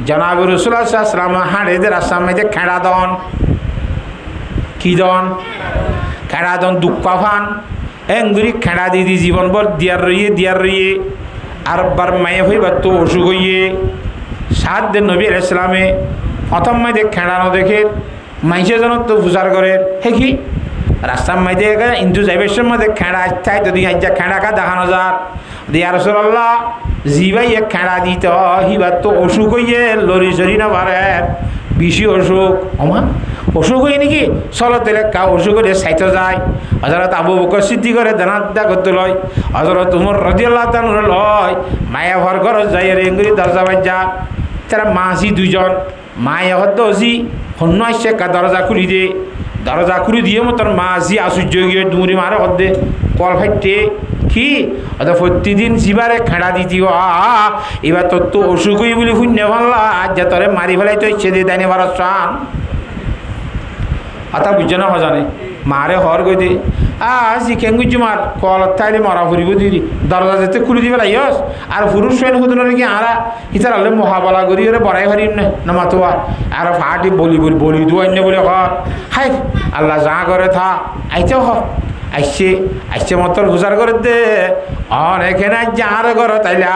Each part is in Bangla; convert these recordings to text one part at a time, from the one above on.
জনাব রাসূলুল্লাহ সাল্লাল্লাহু আলাইহি ওয়াসাল্লাম হাড়েদের রাস্তার মধ্যে খেড়া দন কি দন খেড়া দন দুঃখা ফান এঙ্গুরি খেড়া দিদি জীবনভর দিয়ার রইয়ে আর বার মায়ে হইবার তো অসুখ হইয়ে 7 দিন নবী আলাইহিস সালামে প্রথম মাইতে খেড়ানো দেখে মাইসে জন তো পূজার করে হে কি রাস্তার মাইতে ইন্দু যাইবের মধ্যে খেড়া চাই যদি আজ্জা খেড়াকা দেখানো যাক দিয়া রাসূলুল্লাহ জিবাই এক খেড়া দিত হিবার তো অসুখ হইয়ে লরি সরি না পারে বেশি অসুখ ওমা অসুখ হই নাকি চলো তেলে কা অসুখ হলে সাইতে যায় হযরত আবু বকর সিদ্দিক করে দানাদা করতে লয় হযরত উমর রাদিয়াল্লাহু তাআলা লয় মায়া ঘর ঘর যাই রে ইংরি দরজা বাজা তারা মাসি দুইজন মায়া হদ্দ ওসি হন্য আসছে কা দরজা খুলি দিয়ে মতন মাসি আশ্চর্য গিয়ে ডুমরি মারে হদ্দে কল ফাইটে কি প্রতিদিন জিবারে খেড়া দিতি এবার তোর তো অসুখ হই বলি শূন্য ভাল্লা আজ যা তোরে মারি ফেলাই তো ইচ্ছে দিয়ে দেয়নি বারো চান আতা বুঝছে না জানে মারে হর গই দে চিকেন গুজি মার কল তাইলে মরা ফুরিব দিদি দরজা যেতে খুলি দিবে লাইস আর পুরুষ শৈন হতো নাকি আরা ইতার আলে মহাবলা করি ওরে বড়াই হারিম না মাতোয়া আর ফাটি বলি দুয়ান্য বলে হর হাই আল্লাহ যা করে থা আইতে হ আইসে মতর বুঝার করে দে এখানে যার ঘর তাইলা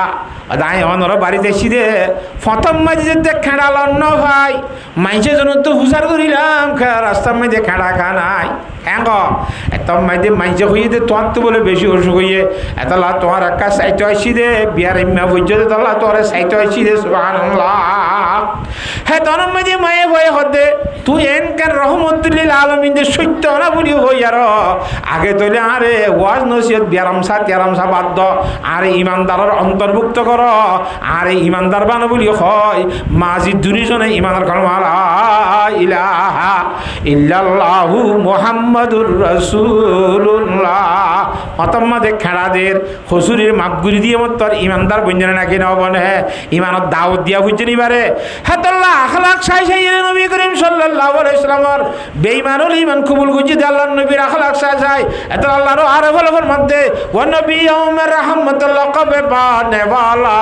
দাই অনর বাড়িতে এসি দে প্রথম মাঝে যে খেড়াল অন্য ভাই মাইসে জন তো হুসার করিলাম রাস্তার মাঝে খেড়া খা নাই হ্যাঁ গো এত মাঝে মাইসে হইয়ে দে তোমার তো বলে বেশি অসুখ হইয়ে এতলা তোমার একটা সাইতে আসি দে বিয়ার ইম্মা বুঝে দে তলা তোর সাইতে আসি দে সুবহানাল্লাহ হ্যাঁ তোর মাঝে মায়ে ভয়ে হতে তুই এন কেন রহমতুল্লিল আলমিন যে সত্য না বলি হই আর আগে তৈলে আরে ওয়াজ নসিহত বিয়ারামসা তিয়ারামসা বাদ্য আর ইমানদারের অন্তর্ভুক্ত কর আর ইমানদার বানো বলি হয় মাঝি দুজনে ইমানের কলমা লা ইলাহা ইল্লাল্লাহু মুহাম্মাদুর রাসূলুল্লাহ প্রথমে খেড়াদের হসুরির মাপগুলি দিয়ে মত তোর ইমানদার বঞ্জনে নাকি না বনে ইমানত দাওয়াত দিয়া বুঝছে নিবারে হ্যাঁ তোল্লা আখলাক সাই নবী করিম সাল্লাল্লাহু আলাইহি ওয়াসাল্লামের বেঈমানুল ঈমান কবুল গুজি দে আল্লাহর নবীর আখলাক সাই এত আল্লাহর আরো ভালোর মধ্যে ওয়া নবী উম্মার রাহমাতুল্লাহ কবে পানে वाला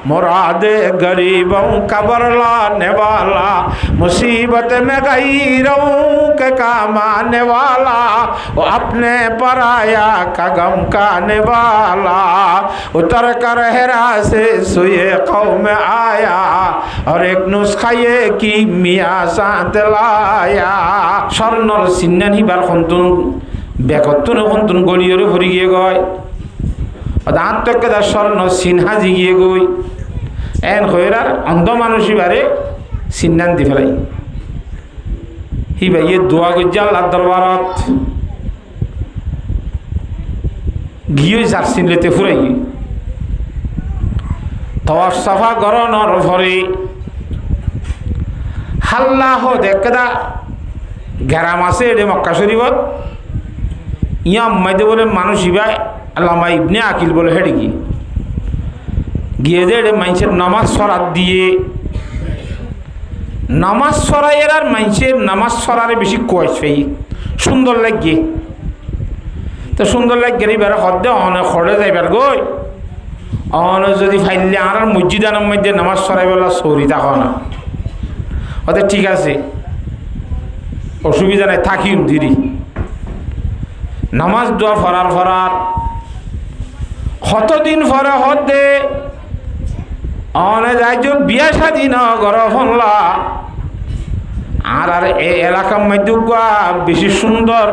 मुराद गरीबों कबर लाने वाला मुसीबत में गैरों के काम आने वाला वो अपने पराया का गम खाने वाला उतर कर हेरा से सुए कौम आया और एक नुस्खा ये की मियाँ साथ लाया स्वर्णर सिन्नानी बार खंतुन बेकत्तुन खंतुन गलियोरे भरी गए गए आत्मकेदार स्वर्ण सिन्हा जिगिए गई एन खैरार अंध मानुषी बारे सिन्नान दी फेलाई हि भाई ये दुआ गुज्जा अल्लाह दरबारत গিয়ে জার্সিন লেতে ফুরাই তওয়াফ সাফা গরনর ভরে হাল্লা হো দেখদা গ্যারাম আছে এডে মক্কা শরীফত ইয়া মাইদে বলে মানুষ ইবা আল্লামা ইবনে আকিল বলে হেডে গিয়ে দে মানুষের নামাজ সরাত দিয়ে নামাজ সরাইয়ের আর মানুষের নামাজ সরারে বেশি কয়েস পাই সুন্দর লাগে তো সুন্দর লাগে এবারে হদ্দে অনেক খড়ে যাইবার গই অনেক যদি ফাইলে আর মসজিদানের মধ্যে নামাজ সরাই বেলা সৌরি থাকো না ওদের ঠিক আছে অসুবিধা নাই থাকিম দিদি নামাজ দোয়া ফরার কতদিন ফরা হদ্দে অনেক যাই বিয়া শাদী না ঘর ফনলা আর এই এলাকার মধ্যে বেশি সুন্দর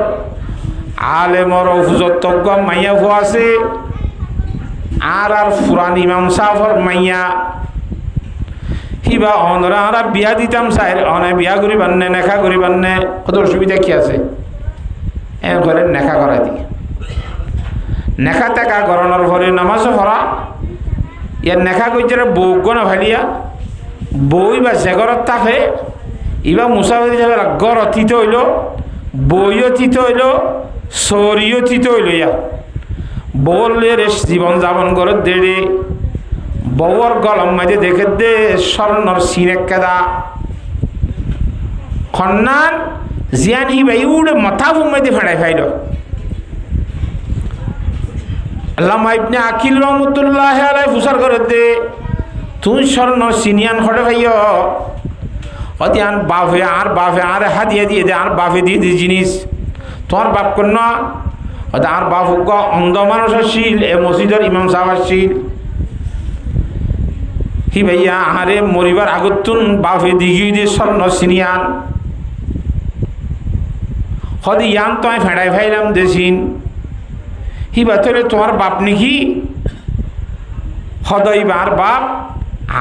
আলেমর হুজতজ্ঞ মাইয়া ভো আছে আর ফুরান ইমাম সাহর মাইয়া হিবা অনরা বিয়া দিতাম চাই অনে বিয়া করিবার নে নেখা করিবার নে কত অসুবিধা কি আছে এ ঘরে নেখা করা দি নেখা টেকা গরণের ভরে নামাজও ভরা ইয়ার নেখা করছে বৌগ না ভালিয়া বই বা জেগরত থাকে ইবা মুসাফির যাবে গর অতীত হইল বইও তিত হইল সরিও তিত হইল ইয়া বললে রে জীবন যাপন করে দেড়ে বউর গলম মাঝে দেখে দে স্বর্ণর সিনে কেদা খন্নান জিয়ান হিবা ইউড়ে মাথা ফুমাইতে ফেড়াই ফাইল আল্লামা ইবনে আকিল রহমতুল্লাহ আলাইহি ফুসার করে দে তুই স্বর্ণ সিনিয়ান হটে ভাইয় অতি আর বাপে আর হাতিয়ে দিয়ে দে আর বাপে দিয়ে দি জিনিস তোমার বাপ কন্য আর বাপ অন্ধ মানুষ আসছিল এ মসজিদের ইমাম সাহেব আসছিল হি ভাইয়া আহারে মরিবার আগতুন বাপে দিঘি দিয়ে স্বর্ণ সিনিয়ান হদি ইয়ান তো আমি ফেঁড়াই ভাইলাম দেশিন হি বাতলে তোমার বাপ নাকি হদই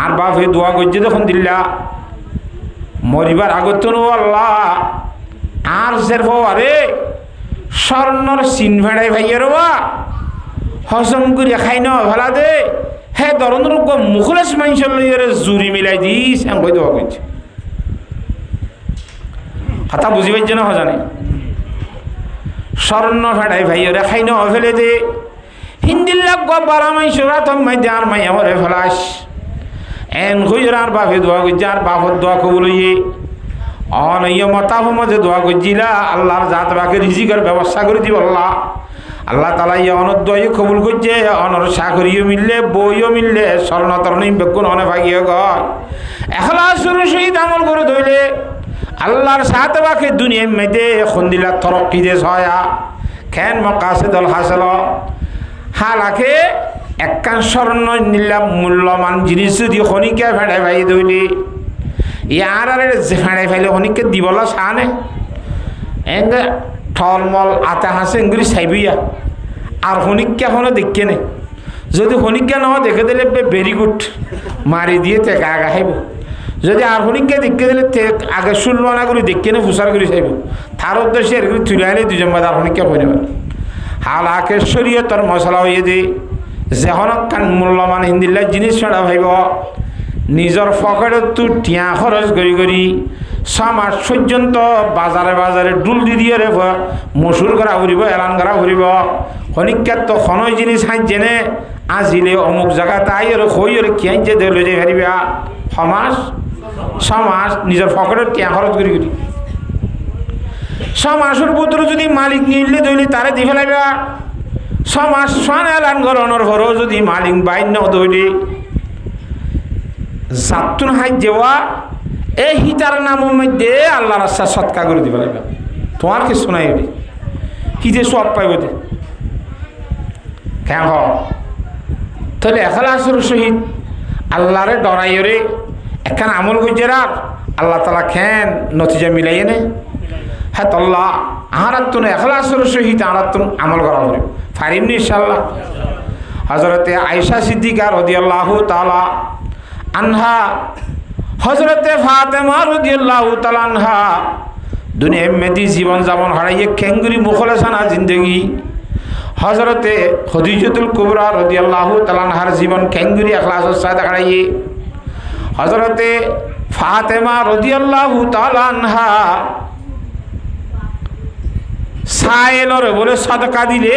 আর বাপ হে দোয়া করছে তখন দিল্লা মরিবার আগতুন ও আল্লাহ আর সের আরে স্বর্ণর সিন ফেঁড়াই ভাইয়ের বা হজম করে খাই ন ভালা দে হে ধরনের মুখলেস মানুষের লইয়ারে জুরি মিলাই দিস এমন কই দোয়া করছে হাতা বুঝি পাইছে না হজানে স্বর্ণ ফেড়াই ভাইয়েরা খাই ন ফেলে দে হিন্দিল্লা গব্বারা মাইসরা থমাই দে আর মাই আমরে ফেলাস এন কইরা আর বাপে দোয়া করছে আর বাপর দোয়া কবুল হইয়ে অনইয় মতাফ মধ্যে দোয়া করছিলা আল্লাহর জাত বাকে রিজিকের ব্যবস্থা করে দিব আল্লাহ আল্লাহ তালা ইয়ে অনদ্বয় কবুল করছে অনর চাকরিও মিললে বইও মিললে স্বর্ণ তরণী বেগুন অনে ভাগিয়ে গয় এখলাসের সহিত আমল করে ধইলে আল্লাহর সাথে বাকে দুনিয়া মেয়েতে খন্দিলা তরক্কি দেশ হয় খেন মকাসেদল হাসল হালাকে একখান স্বর্ণ নিলাম মূল্যমান জিনিস যদি খনিকে ফেড়াই ভাই ধইলি ইয়ার আর ফেড়াই ফাইলে খনিকে দিবলা সানে এনে ঠলমল আতা হাসে এগুলি চাইবিয়া আর খনিকে এখনো দেখে নে যদি খনিকে নহয় দেখে দিলে ভেরি গুড মারি দিয়ে টেকা আগা খাইব যদি আর খনিকে দেখে দিলে আগে শুনল না করে দেখে নে ফুসার করে চাইব তার উদ্দেশ্যে এরকম তুলে আনে দুজন বাদ আর খনিকে হয়ে নেবেন হালাকে শরীয়তর মশলা হয়ে দে যখন কান মূল্যমান হিন্দিল্লার জিনিস ছড়া ভাইব নিজের পকেটত তো টিয়া খরচ করি 6 মাস পর্যন্ত বাজারে ডুল দি দিয়ে মসুর করা ফুরিব এলান করা ফুরিব খনিকাত তো খনই জিনিস হাই জেনে আসিলে অমুক জায়গা তাই আর খই আর কি যে লৈ যাই পারিবা 6 মাস নিজের পকেটত টিয়া খরচ করি 6 মাসের পুত্র যদি মালিক নিলে দইলে তারে দি ফেলাইবা 6 মাস সান এলান করানোর পরও যদি মালিক বাইন দইলে জাতুন হাই যাওয়া এই হিতার নামের মধ্যে আল্লাহ রাস্তা সৎকা করে দিবে লাগবে তোমার কি শোনাই ওটি কি যে সব পাইব দে কেন তাহলে এখলাসের সহিত আল্লাহরে ডরাইরে একখান আমল করছে রাত আল্লাহ তালা খেন নতিজা মিলাইয়ে নে হ্যাঁ তল্লা আহারাত্তুন এখলাসের সহিত আহারাত্তুন আমল করা হবে ফারিমনি ইনশাআল্লাহ হযরতে আয়েশা সিদ্দিকা রাদিয়াল্লাহু তাআলা আনহা হযরতে ফাতেমা রাদিয়াল্লাহু তাআলা আনহা দুনিয়া মেদি জীবন যাপন হারাইয়ে খেঙ্গুরি মুখলেসানা জিন্দগি হযরতে খদিজাতুল কুবরা রাদিয়াল্লাহু তাআলা আনহার জীবন খেঙ্গুরি ইখলাসের সাথে হারাইয়ে হযরতে ফাতেমা রাদিয়াল্লাহু তাআলা আনহা সায়েলর বলে সাদকা দিলে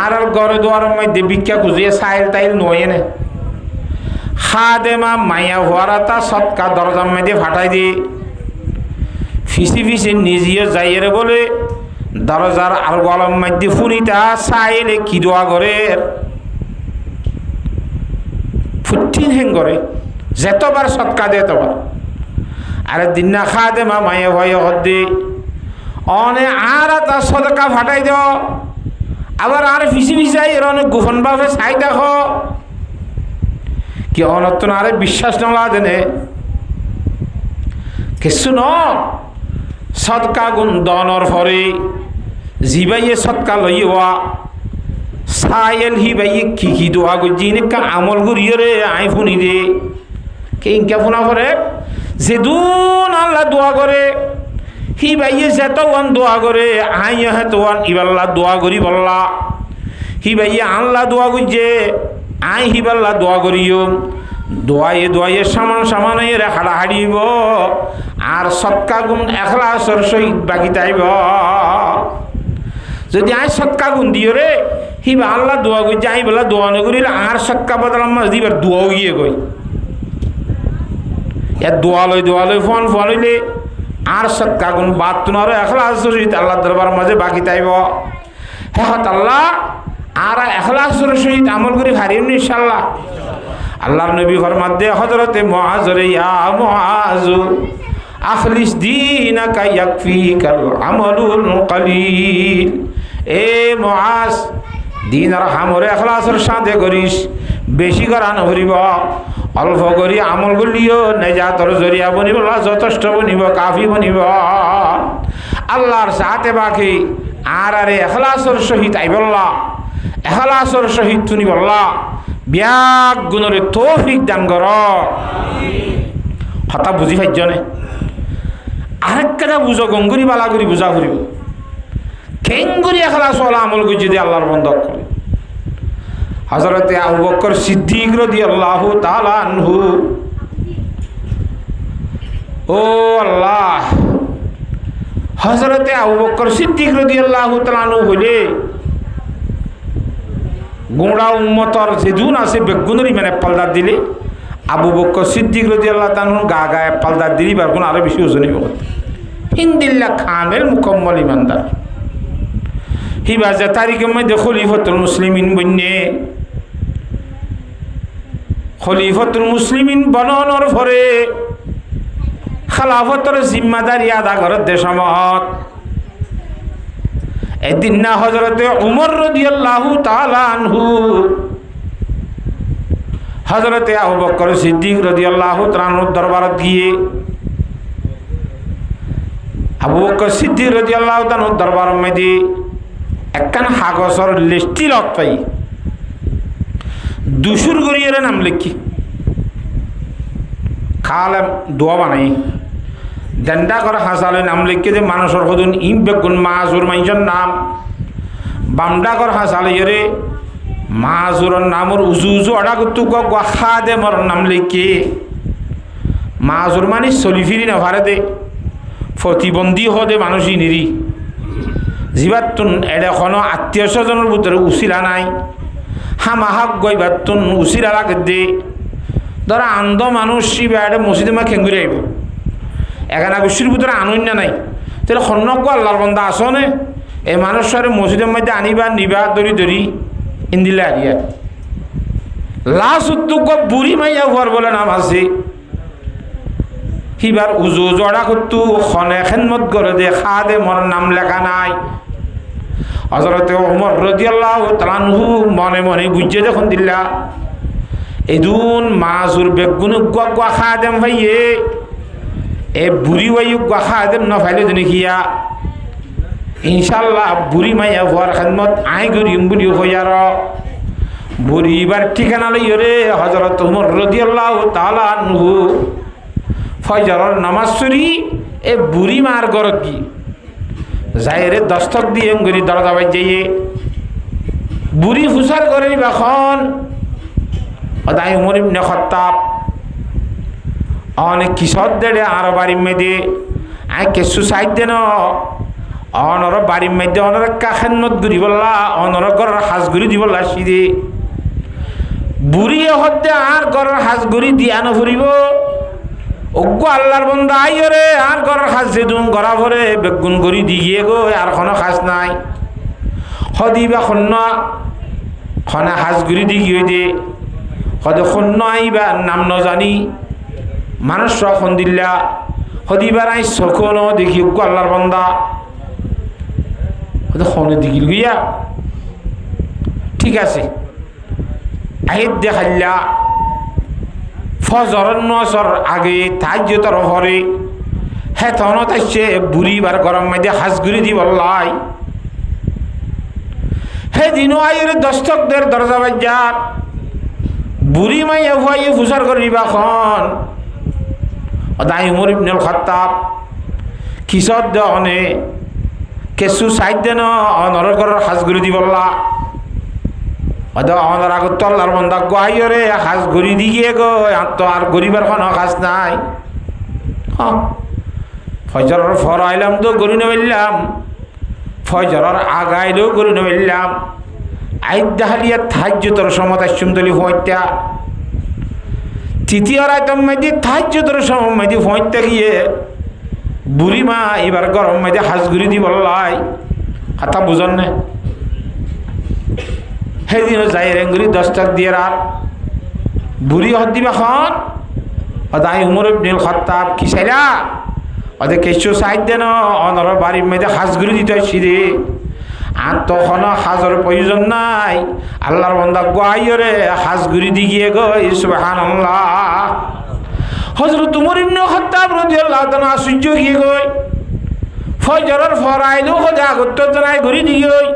আর ঘরে দুয়ার মধ্যে ভিক্ষা খুঁজিয়ে সাইল তাইল নয় না খাদেমা মাইয়া হওয়ারা সৎকা দরজার মধ্যে ফাটাই দিয়ে ফিসি নিজেও যাইয়ের বলে দরজার আর গলম মধ্যে ফুনিতা সাইলে কি দোয়া করে ফুটিন হেং করে যেতবার সৎকা দে তবার আরে দিন না খাদেমা মাইয়া ভয় হদ্দি অনে আর তা সদকা ফাটাই দাও আবার আর ফিসি ফিসাই এর অনেক গোপন ভাবে চাই দেখো কি অনত্ন আরে বিশ্বাস নলা দেনে কিছু ন সৎকা গুণ দনর ফরে জিবাইয়ে সৎকা লইয়া সাইল হি বাইয়ে কি দোয়া গুজি নেকা আমল গুরিয়ে রে আই ফুনি দে কে ইনকা ফোনা ফরে যেদুন আল্লাহ দোয়া করে হি বাইয়ে যেতওয়ান দোয়া করে আই হেতওয়ান ইবাল্লাহ দোয়া করি বললা হি বাইয়ে আল্লাহ দোয়া গুজে আই হিবাল্লাহ দোয়া করিও দোয়াইয়ে সামান রে হাড়া হাড়িব আর সৎকা গুণ এখলাসের সহিত বাকি তাইব যদি আই সৎকা গুণ দিও রে হিবা আল্লাহ দোয়া গুজে আই বলা দোয়া নকরিলে আর সৎকা বদলাম দিবার দোয়াও গিয়ে গই এর দোয়া লই ফোন হইলে আর সৎকা গুণ বাদ তুনারো এখলাসের সহিত আল্লাহ দরবার মাঝে বাকি তাইব হ্যাঁ আল্লাহ আর এখলাসের সহিত আমল করি হারিম ইনশাআল্লাহ। আল্লাহর নবী ফরমাতে হযরতে মুআজ রে ইয়া মুআজ আখলিস দীনাকা ইয়াকফিকাল আমালুল কলিল। এ মুআজ দিন আর আমলে এখলাসের সাথে করিস, বেশি করা নভরিব, অল্প করি আমল করলিও নেজাতর জরিয়া বনিব, যথেষ্ট বনিব, কাফি বনিব। আল্লাহর সাথে বাকি আর আরে এখলাসের সহিত আইবল্লা, এখলাসের সহিত তুমি বললা ব্যাগ গুণরে তৌফিক দান কর। হতা বুঝি পাইছনে? আরেকটা বুঝো, গঙ্গুরি বালা করি বুঝা ফুরিব কেঙ্গুরি এখলাস ওয়ালা আমল করি যদি আল্লাহর বন্ধক করে। হযরতে আবু বকর সিদ্দিক রাদিয়াল্লাহু তাআলা আনহু, ও আল্লাহ, হযরতে আবু বকর সিদ্দিক রাদিয়াল্লাহু তাআলা আনহু হইলে গোড়া উম্মতর যেদুন আছে বেগুনের ইমান পালদার দিলে আবু বকর সিদ্দিক রাদিয়াল্লাহু তাআলা গা গায়ে পালদার দিলি বার কোন আরো বেশি ওজনই হবে। হিন্দিল্লাহ খামের মুকম্মল ইমানদার হিবাজা তারিখের মধ্যে খলিফাতুল মুসলিমিন বন্যে, খলিফাতুল মুসলিমিন বননের পরে খেলাফতের জিম্মাদারি আদা করে দেশমত। একদিন না হযরতে উমর রাদিয়াল্লাহু তাআলা আনহু হযরতে আবু বকর সিদ্দিক রাদিয়াল্লাহু তাআলা আনহুর দরবারত গিয়ে, আবু বকর সিদ্দিক রাদিয়াল্লাহু তাআলা আনহুর দরবারের মধ্যে একখান কাগজের লিস্টি লত পাই, দুশুর গরিয়ের নাম লিখি খালে দোয়া বানাই ডেন্ডা করে হাসালে নাম লিখে যে মানুষের সদুন ইম বেগুন মাজুর মানুষের নাম, বামডা করে হাসালে এরে মাজুরের নামর উজু উজু অডা করতু খা দে মর নাম লিখে। মাজুর মানে চলি ফিরি না ভারে দে, প্রতিবন্ধী হদে মানুষই নিরি জীবাতুন এডে কোনো আত্মীয় স্বজনের ভিতরে উচিলা নাই, হামাহাক গইবাতুন উচিলা লাগে দে। ধরা আন্দ মানুষ শিবা এডে মসজিদে মা খেঙ্গুরি আইব, এখানে গোষ্ঠীর ভিতরে আনন্যা নাই, তাহলে খন্নক আল্লাহর বন্ধা আসনে এই মানুষের মসজিদের মধ্যে আনিবা নিবা দরি দরি ইন্দিলে আরিয়া লাশ উত্তুক বুড়ি মাইয়া হওয়ার বলে নাম আছে। হিবার উজু জড়া করতু খনে খেনমত করে দে খা দে মর নাম লেখা নাই। হযরতে ওমর রাদিয়াল্লাহু তাআলা আনহু মনে মনে বুঝে যখন দিলা এদুন মাজুর বেগুন গুয়া খা দেম ভাইয়ে এ বুড়ি ওয়াইউ গুয়া খা দেম না ফাইলে দিনে খিয়া ইনশাআল্লাহ বুড়ি মাইয়া হওয়ার খেদমত আই করিম বুলি হইয়ার। বুড়ি এবার ঠিকানা লইরে হযরত ওমর রাদিয়াল্লাহু তাআলা আনহু ফজরের নামাজ পড়ি এ বুড়ি মার গরত কি যাইরে দস্তক দিয়ে গরি দরজা বাজ যাইয়ে বুড়ি ফুসার করে বাখন অদাই উমর ইবনে খাত্তাব অনেক কিশোর দেড়ে আর বাড়ির মেয়েদে আই কেসু সাইড দেন অনর বাড়ির মধ্যে অনর কাখান্নত ঘুরি বললা অনর ঘরের হাঁস ঘুরি দি বললা সিদে বুড়ি হদ্দে আর ঘরের হাঁস ঘুরি দিয়া নফুরিব ওগো আল্লাহর বন্ধা আইরে আর ঘরের হাঁস যেদুম গড়া ভরে বেগুন গড়ি দিয়ে গো আর কোনো হাঁস নাই সদিবা খন্না খনা হাঁস ঘুরি দি গিয়ে দে সদে খন্ন আইবা নাম নজানি মানুষ খন দিল্লা সদিবার আই চখন দেখি ওগো আল্লাহর বন্ধা খনে দিকিল গিয়া ঠিক আছে আহিত দেখাইলা ফজর নসর আগে তাজ্জতর হরে হেতন তাইছে বুড়ি বার গরম মধ্যে হাঁস ঘুরি দি বললাই হে দিনও আইরে দস্তকদের দরজা বাজার বুড়ি মাইয়া ভুয়াই ফুসার করিবা খন দাই উমর ইবনে খাত্তাব কিশোর দহনে কেসু সাইড দেন অনর ঘরের হাঁস ঘুরি দি বললা অনর আগত আল্লাহর বন্ধা গাইরে হাঁস ঘুরি দি গিয়ে গো তো আর গরিবার কোনো হাঁস নাই। ফজরের ফর আইলাম তো গরু নেবেলাম, ফজরের আগাইলেও গরু নেবেলাম, আইদ দেখালিয়া তাহাজ্জুদের সময় সুন্দরী ফইতা তৃতীয় রাইতম মাইদি তাহাজ্জুদের সময় মাইদি ফইতা গিয়ে বুড়ি মা এবার গরম মাইদি হাঁস ঘুরি দি বললাই কথা বুঝন না সেদিনও যাই রেঙ্গুরি 10 টাকা দিয়ে রাত বুড়ি হদ দিবা খন অদাই উমর ইবনুল খাত্তাব কি চাইলা ওদের কিছু সাইড দেন অনর বাড়ির মধ্যে হাঁসগুড়ি দিতে সিঁড়ি আর তখন হাজর প্রয়োজন নাই আল্লাহর বান্দা গোয়াইরে হাঁসগুড়ি দি গিয়ে গই সুবহানাল্লাহ হযরত উমর ইবনুল খাত্তাব রাদিয়াল্লাহু তাআলা আশ্চর্য গিয়ে গই ফজরের ফরাইলো খোদা গত্ত জানাই ঘুরি দি গই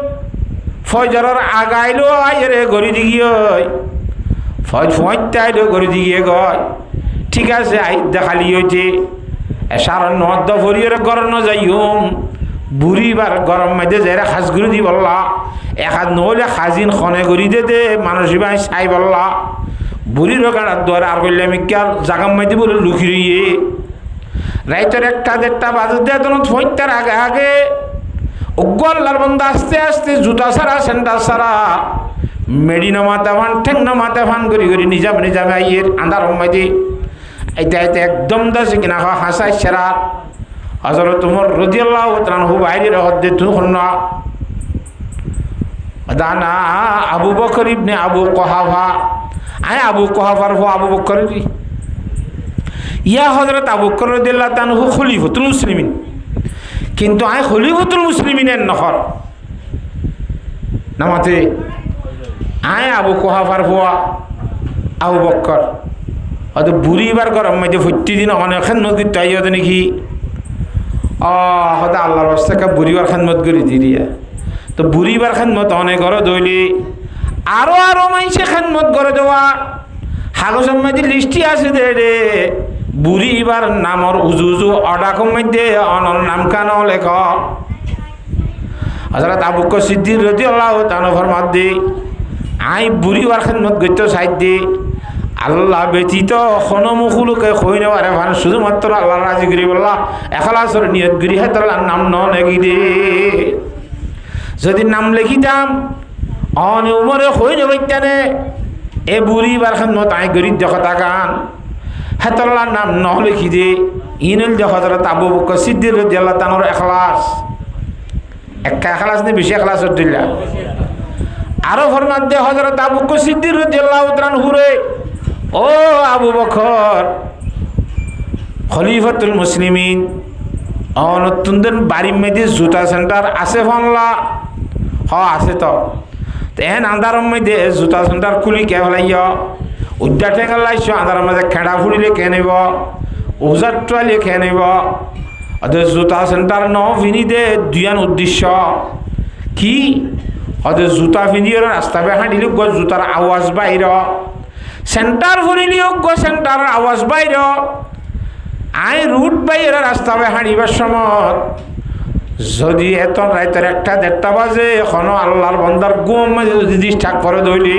ফজরের আগাইলো আইরে ঘুরি দি গই ফজ ফজতাইলো ঘুরি দি গিয়ে গই ঠিক আছে আই দেখালি হইছে এসার নদ ভরিয়ে গরম যাইম বুড়িবার গরম মধ্যে যাই হাঁসগুড়ি দি বললা এক হাত নহলে খাজিন খনে গড়ি দে মানুষ ভাই চাই বললা বুড়ির গাড়ার দ্বারা আর করলে আমি কি আর জাগাম মাইতে বলে লুকি রইয়ে রাইতের 1টা 1:30 বাজে দেয় তখন ফইতার আগে আগে আল্লাহর বান্দা আস্তে আস্তে জুতা সারা সেন্টার সারা মেডিনা মাথা ফান ঠেংনা মাথা ফান করি করি নিজামে আইয়ের আন্ধার মাইতে এটা একদম দাসে কিনা হাসাই সেরা হযরত উমর রাদিয়াল্লাহু তাআলা বাইরে হদ্দে তুখন না দানা আবু বকর ইবনে আবু কুহাফা আয় আবু কুহাফার আবু বকর ইয়া হযরত আবু বকর রাদিয়াল্লাহু তাআলা খলিফাতুল মুসলিমিন কিন্তু আয় খলিফাতুল মুসলিমিনের নহর নামাতে আয় আবু কুহাফার আবু বকর হয়তো বুড়িবার গরম মধ্যে প্রতিদিন অনেক খেদমত করতে আই হতো নাকি হয়তো আল্লাহর রাস্তাকে বুড়িবার খেদমত করে দিয়ে তো বুড়িবার খেদমত অনেক ঘরে দইলে আরো মাইসে খেদমত করে দেওয়া হাগজের মধ্যে লিস্টি আছে দে রে বুড়িবার নামর উজু অডাকম মধ্যে অনর নাম কান লেখ হযরত আবু বকর সিদ্দিক রাদিয়াল্লাহু তাআলা ফরমাত দে আই বুড়িবার খেদমত করতে সাইড দে আল্লাহ ব্যতীত খনমুখুলকে কই নেওয়ারে ভান শুধুমাত্র আল্লাহ রাজি করি বললা এখলাসর নিয়ত করি হে তোর নাম ন লেখি দে যদি নাম লিখিতাম অন উমরে কই নেবাইতানে এ বুড়ি বার খান তাই গরিব দেখতা গান হে তোর নাম ন লিখি দে ইনল দেখত আবু বকর সিদ্দিক রাদিয়াল্লাহু তাআলার এখলাস একটা এখলাস নে বেশি এখলাস দিলা আরো ফরমান দে হযরত আবু বকর সিদ্দিক রাদিয়াল্লাহু তাআলা হুরে ও আবু বকর খলিফাতুল মুসলিমিন অনতুনদের বাড়ির মধ্যে জুতা সেন্টার আছে ফনলা আছে তো এন আন্ধারের মধ্যে জুতা সেন্টার খুলি কে ফেলাইয় উদ্যা টেঙ্গা লাইছ আন্ধারের মধ্যে খেড়া ফুড়িলে কে নেব ওজার ট্রাইলে কে নেব ওদের জুতা সেন্টার ন ফিনি দে দুয়ান উদ্দেশ্য কি ওদের জুতা ফিনিয়ে রাস্তা বে হাঁটিলে জুতার আওয়াজ বাইর সেন্টার ফুরিলিও গো সেন্টার আওয়াজ বাইর আই রুট বাইরে রাস্তা বে হাঁড়িবার সময় যদি এত রাইতের 1টা 1:30 বাজে এখনো আল্লাহর বান্দার ঘুম যদি ডিস্টার্ব করে দইলি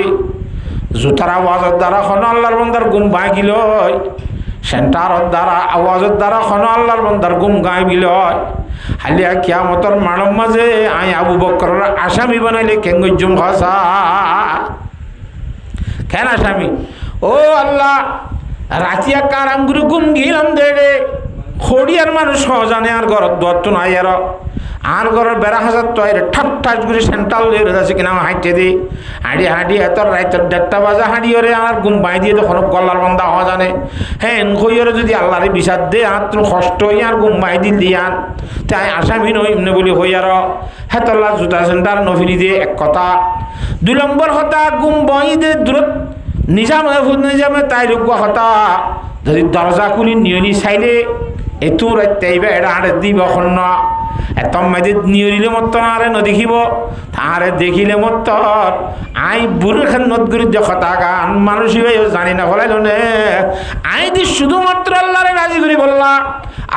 জুতার আওয়াজের দ্বারা এখনো আল্লাহর বান্দার ঘুম ভাঙিল সেন্টারের দ্বারা আওয়াজের দ্বারা এখনো আল্লাহর বান্দার ঘুম গাইবিল হালিয়া কিয়ামতের মানব মাঝে আই আবু বকরের আসামি বানাইলে কেঙ্গুজুম ভাষা কেন আসামি ও আল্লাহ রাতিয়া কারাম গুরু ঘুম গিলাম দেড়ে খড়িয়ার মানুষ জানে আর ঘর দত্ত নাই আর ঘরের বেড়া হাজার তো ঠাপ ঠাস করে সেন্টাল আছে কিনা হাঁটতে দিই হাঁড়ি এত রাইতের 1:30 বাজে হাঁড়ি ওরে আর ঘুম বাই দিয়ে তখন গলার বন্ধা হওয়া জানে হ্যাঁ এনকইরে যদি আল্লাহরে বিষাদ দে আর তোর কষ্ট হই আর ঘুম বাই দিল দিয়ান তাই আসামি নই এমনি বলি হই আর হ্যাঁ তোর জুতা সেন্টার নফিনি দিয়ে এক কথা 2 নম্বর কথা ঘুম বাই দে দূরত নিজামে তাই রোগ হতা যদি দরজা খুলি নিয়নি চাইলে এতো রাইতাইবা এটা আরে দিব খন্ন এত মাঝে নিয়রিলে মত আরে নদেখিব তারে দেখিলে মত আই বুড়ো খেদমত করি দেখতা গান মানুষ জানি না বলাইল নে আই দি শুধুমাত্র আল্লাহরে রাজি করি বললা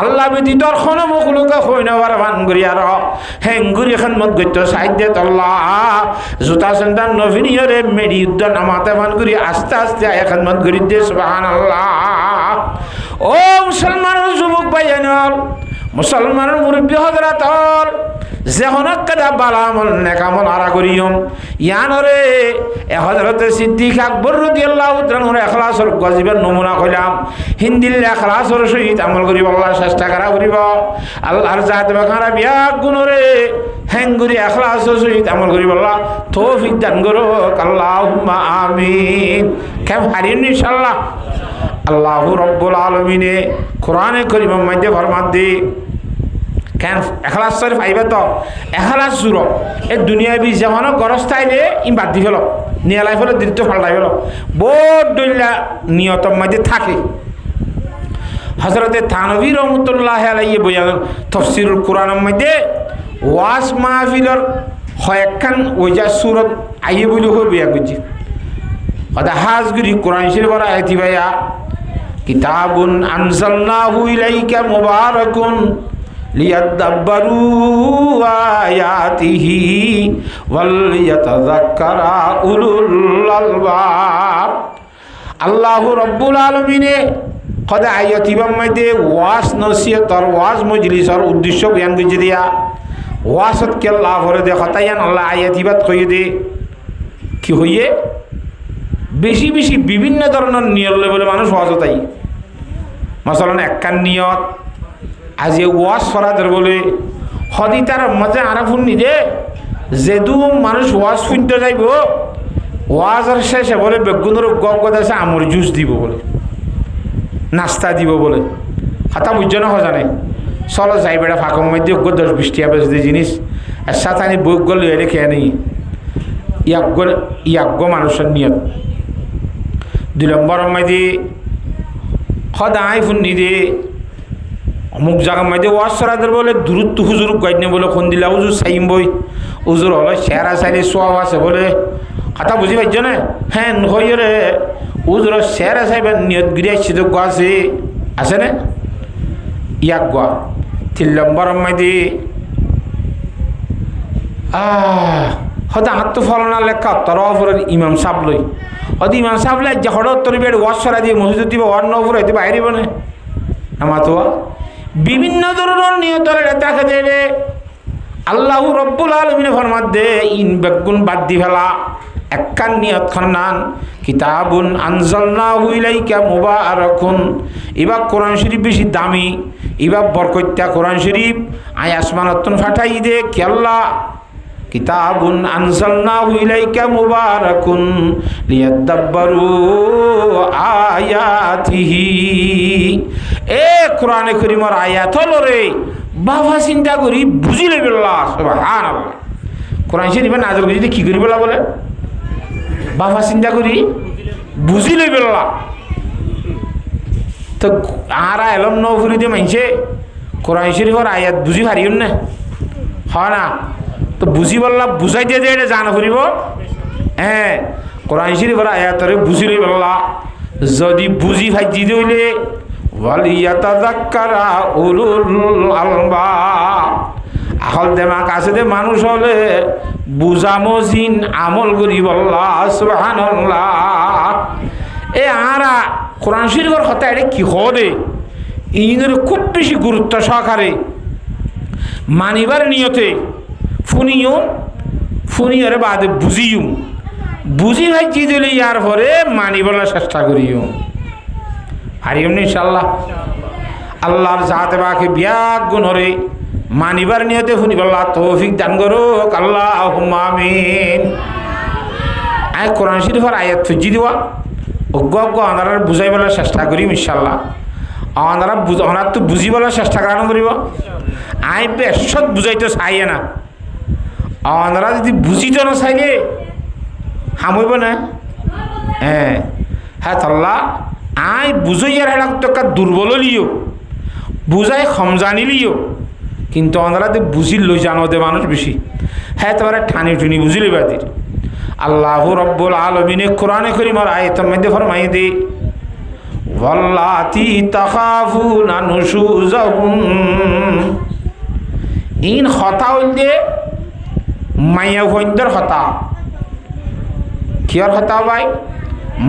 আল্লাহ ব্যতীত খনমুখলোকে হই নেবার ভান করি আর হেঙ্গুরি খেদমত করতে সাইডে তল্লা জুতা সেন্টার নভিনিয়রে মেডি উদ্যান নামাতে ভান করি আস্তে আস্তে আয় খেদমত করি দে সুবহানাল্লাহ ও মুসলমানের যুবক ভাইয়ানল মুসলমানের মুরব্বী হজরত হল যেহনক কেদা বালামল নেকামল আরা করিয়ম ইয়ানরে এ হজরতে সিদ্দিক আকবর রাদিয়াল্লাহু তাআলা ইখলাসর গজিবের নমুনা কইলাম হিন্দিল ইখলাসর সহিত আমল করিব আল্লাহ চেষ্টা করা করিব আল্লাহর জাত বাখারা বিয়া গুণরে হেঙ্গুরি ইখলাসর সহিত আমল করিব আল্লাহ তৌফিক দান করো আল্লাহুম্মা আমিন কেম হারিন ইনশাআল্লাহ আল্লাহু রাব্বুল আলামিনে কোরআনে কারীমের মধ্যে ফরমান দি কেন এখলাস শরীফ আইবে তো এখলাস জুর এই দুনিয়াবি যেমন গরজ তাইলে ইম বাদ দি ফেল নিয়ালাই ফেলো দৃত্য ফাল্টাই ফেল বহুত দইলা নিয়তর মধ্যে থাকে হযরতে থানভী রহমাতুল্লাহ আলাইহি বয়ান তাফসীরুল কোরআনের মধ্যে ওয়াজ মাহফিলের হয়কান ওইজা সূরত আইয়ে বলি হই বয়া গজি আদা হাজগুরি কোরআন শরীফের আয়াতি ভাইয়া কিতাবুন আনজালনাহু ইলাইকা মুবারাকুন লিয়াদাব্বারু আয়াতিহি ওয়ালিয়াতাযাক্কারা উলুল আলবাব আল্লাহু রাব্বুল আলামিনে কদা আয়াতিবার মধ্যে ওয়াজ নসিহত আর ওয়াজ মজলিসের উদ্দেশ্য বয়ান করে দিয়া ওয়াজত কে লাভ হরে দে খতায়ান আল্লাহ আয়াতিবাত কইয়ে দে কি হইয়ে বেশি বেশি বিভিন্ন ধরনের নিয়ত বলে মানুষ ওয়াজত আই মাসালান একখান নিয়ত আজ ওয়াজ ফরাদের বলে হদি তার মজা আরাফুন নিদে যেদু মানুষ ওয়াজ শুনতে যাইব ওয়াজের শেষে বলে বেগুনের গদ আছে আমর জুস দিব বলে নাস্তা দিব বলে হাতা বুঝছো না হজানে চলো যাই বেড়া ফাঁকর মধ্যে 10-20 টাকা বেচতে জিনিস আর সাথে আনি বই গলে এলে খেয়ে নেই ইয়াজ্ঞ মানুষের নিয়ত 2 নম্বরের মধ্যে সদায় ফুন্নি দিয়ে অমুক জায়গার মধ্যে ওয়াজ সরাদের বলে দূরত্ব হুজুর গাইডনে বলে কোন দিলা হুজুর চাইম বই হুজুর হলো চেহারা চাইলে সোয়াব আছে বলে কথা বুঝি পাইছ না হ্যাঁ নয় রে হুজুর চেহারা চাইবেন নিয়ত গিরিয়া সিদ্ধ আছে না ইয়াক গোয়া 3 নম্বরের মধ্যে হয়তো আত্ম ফলনা লেখা তরফরের ইমাম সাহেব লই হয়তো ইমাম সাহেব লাই যে হঠাৎ তোর বেড়ে ওয়াজ সরা দিয়ে মসজিদ দিব ওয়ার নফর হইতে বাইরে বনে আমার তো বিভিন্ন ধরনের নিয়তরে দেখা দেবে আল্লাহু রব্বুল আলামিন ফরমাত দে ইন বেগুন বাদ দি ফেলা একখান নিয়ত খান্নান কিতাবুন আনজালনাহু ইলাইকা মুবারাকুন এবার কোরআন শরীফ বেশি দামি এবার বরকত্যা কোরআন শরীফ আই আসমানতন ফাটাই দে কি আল্লাহ কিতাবুন আনজালনাহু ইলাইকা মুবারাকুন লিয়াদাব্বারু আয়াতিহি এ কোরআনে কারীমের আয়াত হলো রে বাবা চিন্তা করি বুঝি লইবে আল্লাহ সুবহানাল্লাহ কোরআন শরীফে নাযিল করে কি করি বলে বাবা চিন্তা করি বুঝি লইবে আল্লাহ তো আরা এলম নফুরি দিয়ে মানছে কোরআন শরীফের আয়াত বুঝি পারিও না হয় না তো বুঝি বললা বুঝাই দিয়ে এটা জানা ফুরিব হ্যাঁ কোরআন শরীফের আয়াতরে বুঝি লইবে আল্লাহ যদি বুঝি ভাজি দিলে ওয়ালিয়াতাযাক্কারা উলুল আলবাব আকল দেমাক আছে দে মানুষ হলে বুঝামজিন আমল করি বল্লা সুবহানাল্লাহ এ আরা কোরআন শরীফের কথা এটা কি হবে ইনের খুব বেশি গুরুত্ব সহকারে মানিবার নিয়তে ফুনিয়রে বাদে বুঝিও বুঝি ভাই জি দিলে ইয়ার পরে মানিবার চেষ্টা করিও হারিয়ম ইনশাআল্লাহ আল্লাহর জাতে বাকে বিয়াক গুণরে মানিবার নিয়তে ফুনিবাল্লাহ তৌফিক দান করো আল্লাহুম্মা আমিন আয় কোরআন শরীফের আয়াত ফুজি দিবা অজ্ঞ আনার বুঝাইবার চেষ্টা করিম ইনশাআল্লাহ আনার তো বুঝিবার চেষ্টা কেন করিব আই বেশত বুঝাইতে চাইয়ে না আনারা যদি বুঝিতে না চাইলে হামইব না হ্যাঁ হ্যাঁ তাল্লা আই বুঝাইয়ার হেলা তোকা দুর্বল লিও বুঝাই সমজানি লিও কিন্তু ওনারা বুঝি লই জানো দে মানুষ বেশি হ্যাঁ তোমার ঠানি টুনি বুঝি লইবা দির আল্লাহু রাব্বুল আলামিনে কোরআনে কারীমের আয়াতের মধ্যে ফরমাই দে ওয়াল্লাতি তাখাফুনা নুশুজাহুম ইন খতা হইলে মায়া ভয়ন্দর খতা কিয়র খতা ভাই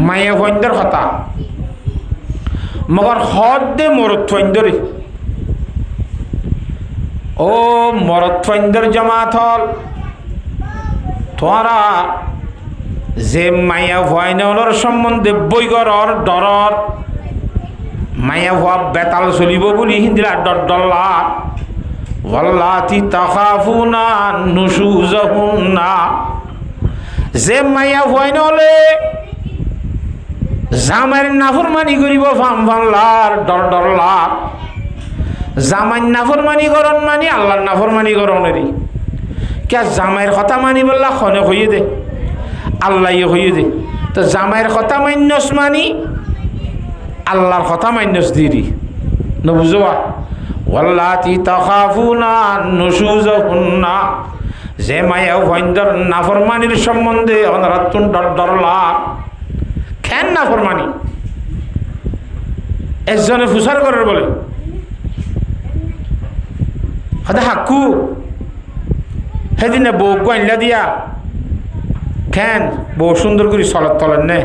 মায়া ভয়ন্দর খতা মগর হদ দে মরত ভয়ন্দরে ও মরদ ফাইন্দার জামাত হল তোরা যে মায়া ভয়নর সম্বন্ধে বৈগরর ডরর মায়া ভুয়া বেতাল চলিব বলি হিন্দিরা ডর ডল্লা ওয়াল্লাতি তাখাফুনা নুশুজাহুন্না যে মায়া ভয়নলে জামাইর নাফরমানি করিব ফাম ফামলার ডর ডল্লার জামাইর নাফরমানি করন মানি আল্লাহর নাফরমানি করনেরই কে জামাইর কথা মানি বললা খনে হইয়ে দে আল্লাহ হইয়ে দে তো জামাইর কথা মান্যস মানি আল্লাহর কথা মান্যস দিরি ন বুঝবা ওয়াল্লাতি তাখাফুনা নুশুজাহুন্না যে মায়া ভয়ন্দর নাফরমানির সম্বন্ধে অনরাতুন ডর ডরলা কেন নাফরমানি একজনে ফুসার করার বলে হদা হাক্কু সেদিনে বউ গাইলা দিয়া কেন বউ সুন্দর করে চলত তলেন নে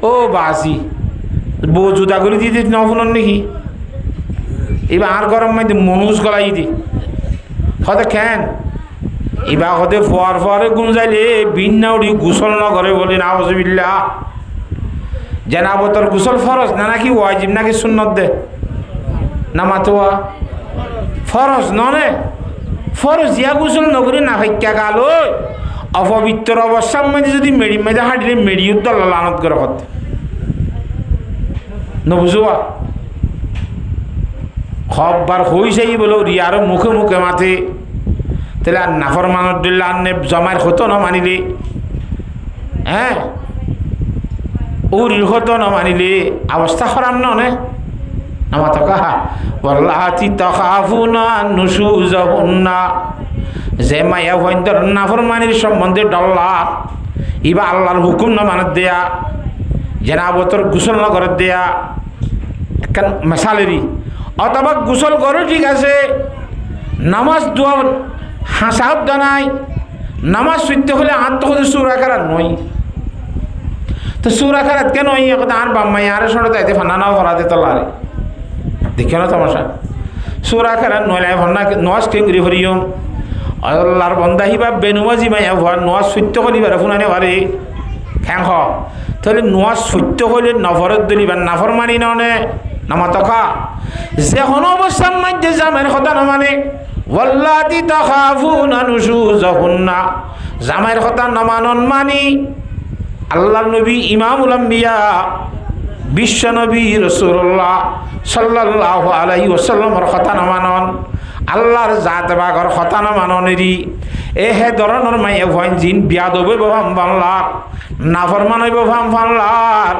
ও বাসি বউ জুদা করে দিয়ে দিত নফুনন নাকি এবার আর গরম মাইতে মনুষ গলাই দি হদে কেন এবার হদে ফোয়ার ফোয়ারে গুঞ্জাইলে বিন্না উড়ি গুসল নগরে বলি না হজবিল্লা জানাবতর গুসল ফরজ না নাকি ওয়াজিব নাকি সুন্নত দে না মাতোয়া ফরজ ননে ফরজ ইয়া গুসল নগরী না হত্যা গাল অপবিত্র অবস্থার মধ্যে যদি মেড়ি মেঝে হাঁটিলে মেড়িও তো লানত করে হতে নবুঝুয়া খববার হইছেই বলো রিয়ারও মুখে মুখে মাথে তাহলে আর নাফর মানদুল্লাহ আন্নে জমায়ের হতো না মানিলে হ্যাঁ উরির হতো না মানিলে অবস্থা খারাপ নয় আমার তো কাহা ওয়াল্লাতি তাখাফুনা নুশুজাহুন্না যে মায়া ভয়ন্দর নাফরমানির সম্বন্ধে ডল্লা ইবা আল্লাহর হুকুম না মানত দেয়া জেনাবতর গুসল না করে দেয়া একখান মেশালেরই অথবা গুসল করো ঠিক আছে নামাজ দোয়া হাসাও জানাই নামাজ সত্য হলে আত্মহতে সুর আকার নয় তো সুর আকারাত কেন আর বাম্মাই আরে শোনা তাইতে ফানানাও ভরাতে তলারে দেখে না তোমাশা সুর আকার নয় ভন্না নজ কেঙ্গুরি হরিয়ম আল্লাহর বন্দাহি বা বেনুমাজি মাইয়া ভর নোয়াজ সত্য করিবার ফুনানে ভারে খ্যাং হ তাহলে নোয়াজ সত্য হইলে নফরত দলিবার নাফর মানি ননে নামা তখা যে কোনো অবস্থার মধ্যে জামের কথা না মানে ওয়াল্লাতি তাখাফুনা নুশুজাহুন্না জামের কথা না মানন মানি আল্লাহর নবী ইমামুল আম্বিয়া বিশ্ব নবী রাসূলুল্লাহ সাল্লাল্লাহু আলাইহি ওয়াসাল্লামের কথা না মানন আল্লাহর জাত বাগর কথা না মাননেরই এ হে ধরনের মাইয়া ভয় জিন বিয়াদ হইব ভাম বাংলার নাফরমান হইব ভাম বাংলার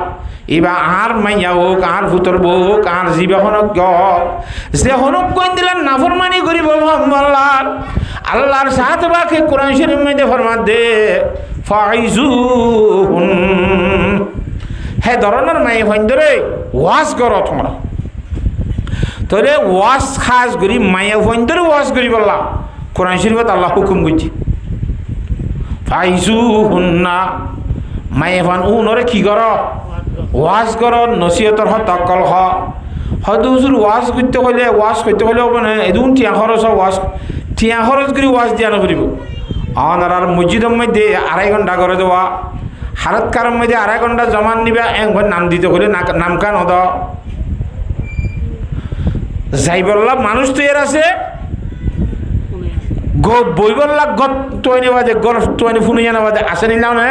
এবা আর মাইয়া হোক আর ভূতর বউ হোক আর জীবা হনক যে হনক কইন দিলেন নাফরমানি করিব ভাম বাংলার আল্লাহর জাত বাকে কোরআন শরীফ মধ্যে ফরমান দে ফাইজুহুন হে ধরনের মাইয়া ভয় ধরে ওয়াজ করো তোমরা তাহলে ওয়াজ খাস করি মায়া ভয়ন্তরে ওয়াজ করি বললা কোরআন শরীফত আল্লাহ হুকুম করছি ফাইজুহুন্না মায়া ভান উনরে কি কর ওয়াজ কর নসিহতর হতকল হয়তো হুজুর ওয়াজ করতে হলে ওয়াজ করতে হলে মানে এদুন টিয়া খরচ ওয়াজ টিয়া খরচ করে ওয়াজ দিয়া নকরিব আর মসজিদের মধ্যে 2.5 ঘন্টা করে দেওয়া হারতকার মধ্যে 2.5 ঘন্টা জমান নিবা একবার নাম দিতে হলে নাম কান হদ যাই বললা মানুষ তো এর আছে বই বললা গত তোয়নি বাদে গর তোয়নি ফুনিয়া না বাদে আসে নিলাম না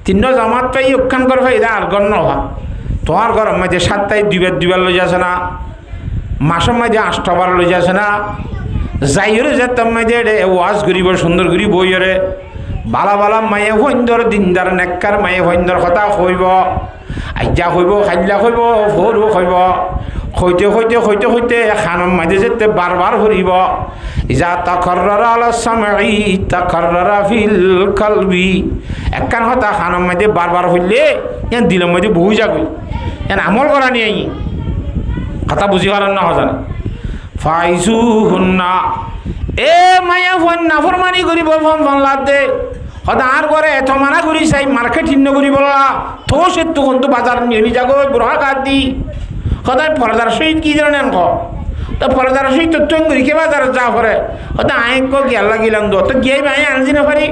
3 জামাত পাই উখান করে ভাই আর গণ হওয়া তোমার ঘর মাঝে 7টায় 2বার লই যাচ্ছে না মাসের মাঝে 8বার লই যাচ্ছে না যাইরে যেতাম মাঝে ওয়াজ করিব সুন্দর করি বইরে বালা বালা মায়ে ভৈন্দর দিনদার নেককার মায়ে ভৈন্দর কথা কইব আজ্ঞা হইব খাইলা হইব ভোরও হইব হইতে হইতে হইতে হইতে খানম মাঝে যেতে বারবার হরিব ইজা তাকাররারা আলা সামঈ তাকাররারা ফিল কলবি একখান কথা খানম মাঝে বারবার হইলে ইয়ান দিলের মধ্যে বই যাবে ইয়ান আমল করা নিয়ে কথা বুঝি পারেন না হজান ফাইজুহুন্না এ মায়া ফোন নাফরমানি করিব ফোন বাংলার দে হদা আর করে এত মানা করি চাই মার্কেট হিন্ন করি বললা তো সে তখন তো বাজার নিয়ে যাগো বুড়া কাট দি সদায় পর্দার সহিত কি জানেন তো পরে তারা সেই তথ্য করি কে বাজার যা করে হয়তো আইন গিয়ার লাগিলাম তো গিয়ে মায়ে আনছি না পারি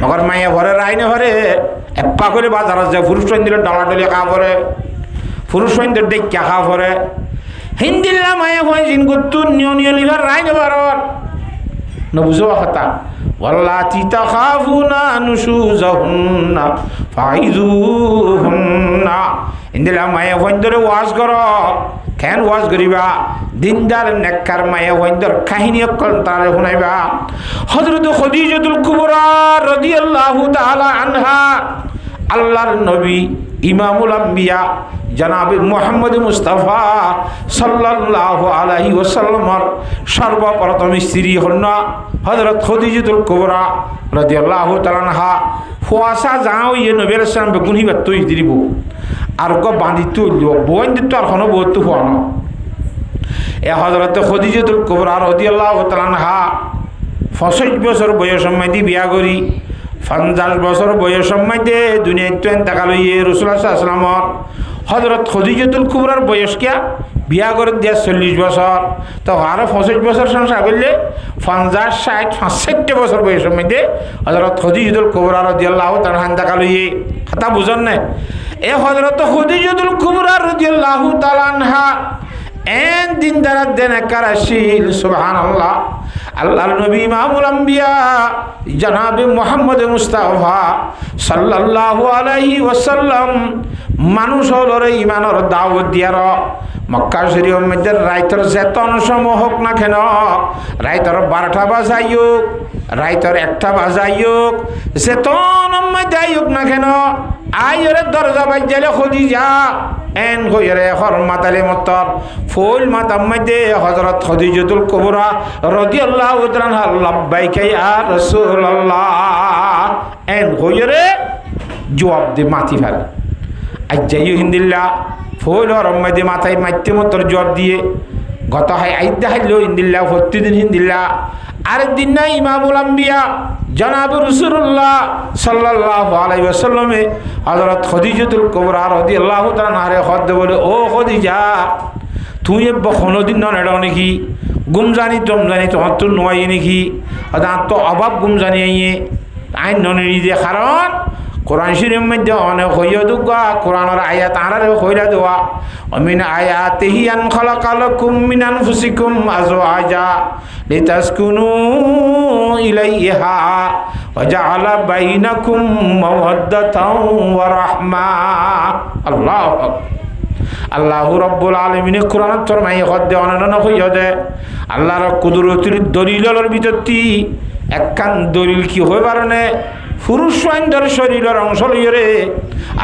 মগর মায়ে ভরে রাই না ভরে এপ্পা করে বাজার যায় পুরুষ দিলে ডলাডলি খাওয়া পরে পুরুষ ডেকা খাওয়া পরে হিন্দিল্লা মায়ে হয় জিন গত্তু নিয়লিভার রাই না বারবার না বুঝো কথা ওয়াল্লাতি তাখাফুনা নুশুজাহুন্না ফাইযুহুন্না ইন্দিলা মায়ে হইন্দরে ওয়াজ করো কেন ওয়াজ করিবা দিনদার নেককার মায়ে হইন্দর কাহিনী অকল তারে শুনাইবা হযরত খাদিজাতুল কুবরা রাদিয়াল্লাহু তাআলা আনহা আল্লাহর নবী ইমামুল আম্বিয়া জনাবে মুহাম্মদ মুস্তাফা সাল্লাল্লাহু আলাইহি ওয়াসাল্লামর সর্বপ্রথম স্ত্রী হন হযরত খাদিজাতুল কুবরা রাদিয়াল্লাহু তাআলা আনহা ফুয়াসা যাও ইয়ে নবী আলাইহিস সালাম বেগুনি বাত তৈ দিরিব আর গো বাঁধিত বইন দিত আর কোনো বহুত হওয়ানো এ হযরত খাদিজাতুল কুবরা রাদিয়াল্লাহু তাআলা আনহা 65 বছর বয়স মধ্যে বিয়া করি 50 বছর বয়স মধ্যে দুনিয়াতে ইন্তেকাল হইয়ে রাসূলুল্লাহ সাল্লাল্লাহু আলাইহি ওয়াসাল্লাম হযরত খাদিজাতুল কুবরার বয়স কিয়া বিয়া করে দিয়া 40 বছর তো আরো 65 বছর সংসার করলে 50 60 65 বছর বয়সের মধ্যে হযরত খাদিজাতুল কুবরা রাদিয়াল্লাহু তাআলা ইন্তেকাল হইয়ে কথা বুঝেন না এ হযরত খাদিজাতুল কুবরা রাদিয়াল্লাহু তাআলা আনহা এন দিন দারাত দেন কারাশিল সুবহানাল্লাহ আল্লাহর নবী ইমামুল আম্বিয়া জনাবে মুহাম্মদ মুস্তাফা সাল্লাল্লাহু আলাইহি ওয়াসাল্লাম মানুষ হলরে ইমানের দাওয়াত দিয়ার মক্কা শরীফের মধ্যে রাইতর যেতন সময় হোক না কেন রাইতর 12টা বাজাইক রাইতর 1টা বাজাইক যেতন মধ্যে আইক না কেন আইরে দরজা বাজাইলে খাদিজা এন হইরে হরমাতালে মতর ফুল মাতাম মধ্যে হযরত খাদিজাতুল কুবরা রাদিয়াল্লাহু তাআলা লাব্বাইকা ইয়া রাসূলুল্লাহ এন হইরে জবাব দি মাতি ফেল আজ্জাইয়ু হিন্দিল্লাহ ফুল হরমাদে মাথায় মাইতে মতর জবাব দিয়ে গত হয় আইদা হাইলো হিন্দিল্লাহ প্রতিদিন হিন্দিল্লাহ আরেকদিন না ইমামুল আম্বিয়া জনাব রাসূলুল্লাহ সাল্লাল্লাহু আলাইহি ওয়াসাল্লামে হযরত খাদিজাতুল কুবরা রাদিয়াল্লাহু তাআলা আনহা হদ বলে ও খাদিজা তুই কোনদিন না এড়াও নাকি গুম জানি তুম জানি তোমার তো নয় নাকি আদা তো অভাব গুম জানি আইন ননে দিয়ে কারণ কোরআন শরীফের মধ্যে অনেক হইয়া দুগা কোরআনের আয়াত আনারে হইরা দেওয়া মিন আয়াতিহি আন খালাকালাকুম মিন আনফুসিকুম আজওয়াজা লিতাসকুনু ইলাইহা ওয়া জাআলা বাইনাকুম মাওয়াদ্দাতাও ওয়া রাহমা আল্লাহু আকবার আল্লাহু রাব্বুল আলামিন কোরআন ফরমায় হদে অনন্য হইয়া দে আল্লাহর কুদরতের দলিলের ভিতরতি একখান দলিল কি হই পারনে পুরুষ সৈন্যর শরীরের অংশ লইরে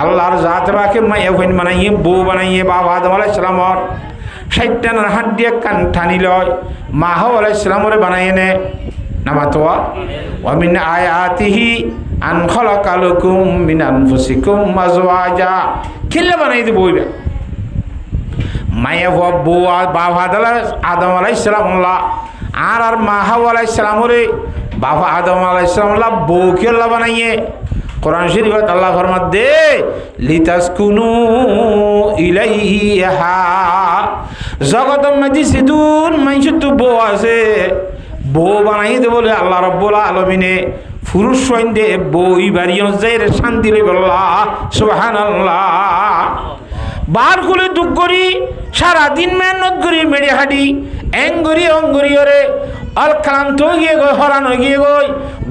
আল্লাহর জাত বাকে মায়ে হইন বানাইয়ে বউ বানাইয়ে বাবা আদম আলাইহিস সালামর 60টার হাড্ডি কান ঠানি লয় মা হাওয়া আলাইহিস সালামরে বানাইয়ে নে নামাতোয়া ওয়া মিন আয়াতিহি আন খালাকালাকুম মিন আনফুসিকুম আজওয়াজা কিল্লা বানাই দি বইবে মায়ে বউ বাবা আদম আলাইহিস সালাম আর মা হাওয়া আলাইহিস সালামরে বাবা আদম আলাইহিস সালাম বউ কিল্লা বানাইয়ে কোরআন শরীফে আল্লাহ ফরমাত দে লিতাসকুনু ইলাইহা জগতের মধ্যে সিদুন মানুষ তো বউ আছে বউ বানাই দে বলে আল্লাহ রাব্বুল আলামিনে পুরুষ সৈন্যে বই বাড়িও যাই শান্তি লই বল্লাহ সুবহানাল্লাহ বার খুলে দুঃখ করি সারাদিন মেহনত করি মেরে হাঁটি এঙ্গরি অঙ্গরি ওরে আর ক্লান্ত গিয়ে গই হরান গিয়ে গই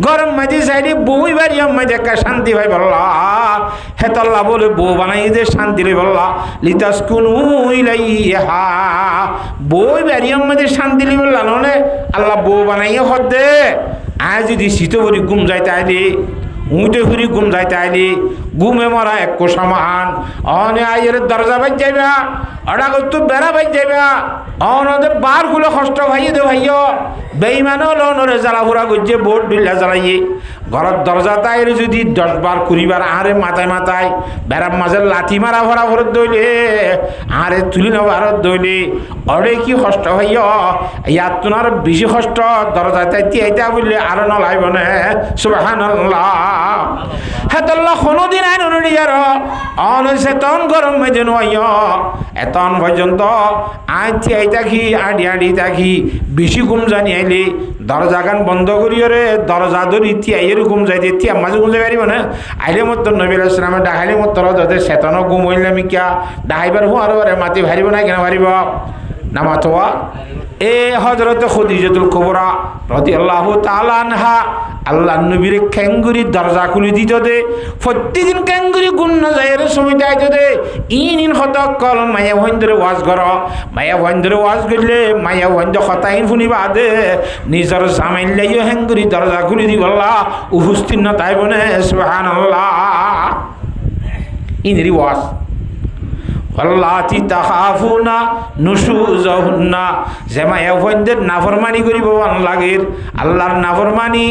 গরম মাঝে সাইডে বই বাড়ি মাঝে একটা শান্তি ভাই বল্লা হেতাল্লা বলে বউ বানাই দে শান্তি লই বল্লা লিতাসকুনু ইলাইহা বই বাড়ি মাঝে শান্তি লই বললা ননে আল্লাহ বউ বানাইয়ে হদ দে আজ যদি শীত ভরি ঘুম যাইতে আইলে উঁটে ফুরি ঘুম যাইতে আইলি ঘুমে মরা এক সমান অনে আইয়ের দরজা বাজ যাইবা অডা করতো বেড়া বাজ যাইবা অনদে বার গুলো কষ্ট ভাইয়ে দে ভাইয় বেইমানও লনরে জ্বালা ফুরা করছে বোট বিল্লা জ্বালাইয়ে ঘরের দরজা তাইর যদি 10 বার 20 বার আরে মাথায় মাথায় বেড়ার মাঝে লাথি মারা ভরা ভরত দইলে আরে তুলি না ভারত দইলে অরে কি কষ্ট হইয় ইয়াত তোমার বেশি কষ্ট দরজা তাইতে আইতা বললে আরো নলাইব না সুবহানাল্লাহ হেতল্লা কোনোদিন আইন অনুযায়ী আর অনসেতন গরম মেজে নয় এতন পর্যন্ত আইতে আইতা কি আডি আডি থাকি বেশি ঘুম জানি আইলে দরজা গান বন্ধ করিও রে দরজা ধরি তিয়াই এরকম যাইতে তিয়া মাঝে ঘুম যাই পারিব না আইলে মতো নবী আলাইহিস সালামে ডাকাইলে মতো যাতে সেতন ঘুম হইলাম কিয়া ডাকাইবার হো আরো মাতি ভারিব না কেন ভারিব নামাতোয়া এ হযরত খাদিজাতুল কুবরা রাদিয়াল্লাহু তাআলা আনহা আল্লাহ নবীর ক্যাঙ্গুরি দরজা খুলে দিত দে প্রতিদিন ক্যাঙ্গুরি গুণ যায় সময় যাইতো দে ইন হত কল মায়া ভন্দরে ওয়াজ কর মায়া ভন্দরে ওয়াজ করলে মায়া ভন্দ হতাইন শুনিবা দে নিজের জামাইল লাইও হ্যাঙ্গুরি দরজা খুলে দিব আল্লাহ উপস্থিত না তাই বনে সুবহানাল্লাহ ইনরি ওয়াজ আল্লাতি তাখাফুনা নুশুজাহুন্না জামাইয়া ভন্দের নাফরমানি করিব ভান লাগের আল্লাহর নাফরমানি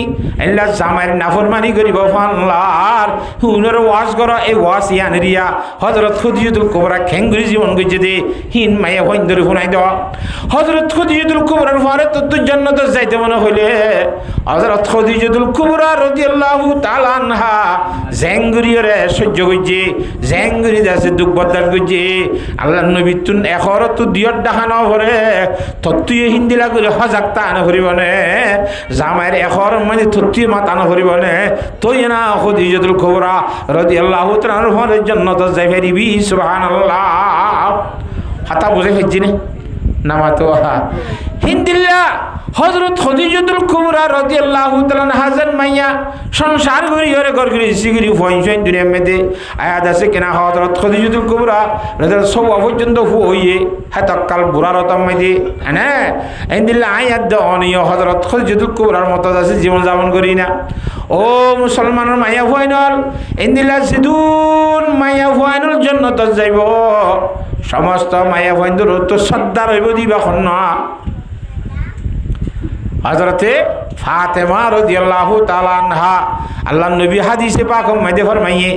আল্লাহ জামাইয়ের নাফরমানি করিব ভান লার হুনের ওয়াজ করা এই ওয়াজ ইয়ানরিয়া হযরত খাদিজাতুল কুবরা খেঙ্গুরি জীবন গইছে দে হিন মাইয়া ভন্দের শুনাই দাও হযরত খাদিজাতুল কুবরার পরে তো জান্নাত যাইতে মনে হইলে হযরত খাদিজাতুল কুবরা রাদিয়াল্লাহু তাআলা আনহা জেঙ্গুরিরে সহ্য কইছে জেঙ্গুরি দাসে দুঃখ বরদাস্ত কইছে আল্লাহ নবী তুন এখর তো দিয়র ডাহানো ভরে তত্তুয়ে হিন্দিলা করে হজাকতা আনা ভরিবনে জামাইয়ের এখর মানে তত্তুয়ে মাতানো ভরিবনে তুই না খাদিজাতুল কুবরা রাদিয়াল্লাহু তাআলার ভরে জান্নাত যাই ফেরিবি সুবহানাল্লাহ হাতা বুঝে ফেজিনে নামাতো হিন্দিল্লা হযরত খাদিজাতুল কুবরা রাদিয়াল্লাহু তাআলা হাজান মাইয়া সংসার করি ওরে ঘর করি সিগরি ফইন দুনিয়া মেতে আয়াত আছে কিনা হযরত খাদিজাতুল কুবরা রাদিয়াল্লাহু সব পর্যন্ত হইয়ে হাতাকাল বুরারতম মেতে না ইন্দিল্লা আয়াত দনিয় হযরত খাদিজাতুল কুবরার মত আছে জীবন যাপন করি না ও মুসলমানের মাইয়া ফইনল ইন্দিল্লা সিদুন মাইয়া ফইনল জান্নাত যাইব সমস্ত মাইয়া ফইনদের তো সদ্দার হইব দিবা খন্না হযরতে ফাতেমা রাদিয়াল্লাহু তাআলা আনহা আল্লাহ নবী হাদিসে পাক মধ্যে ফরমাইয়ে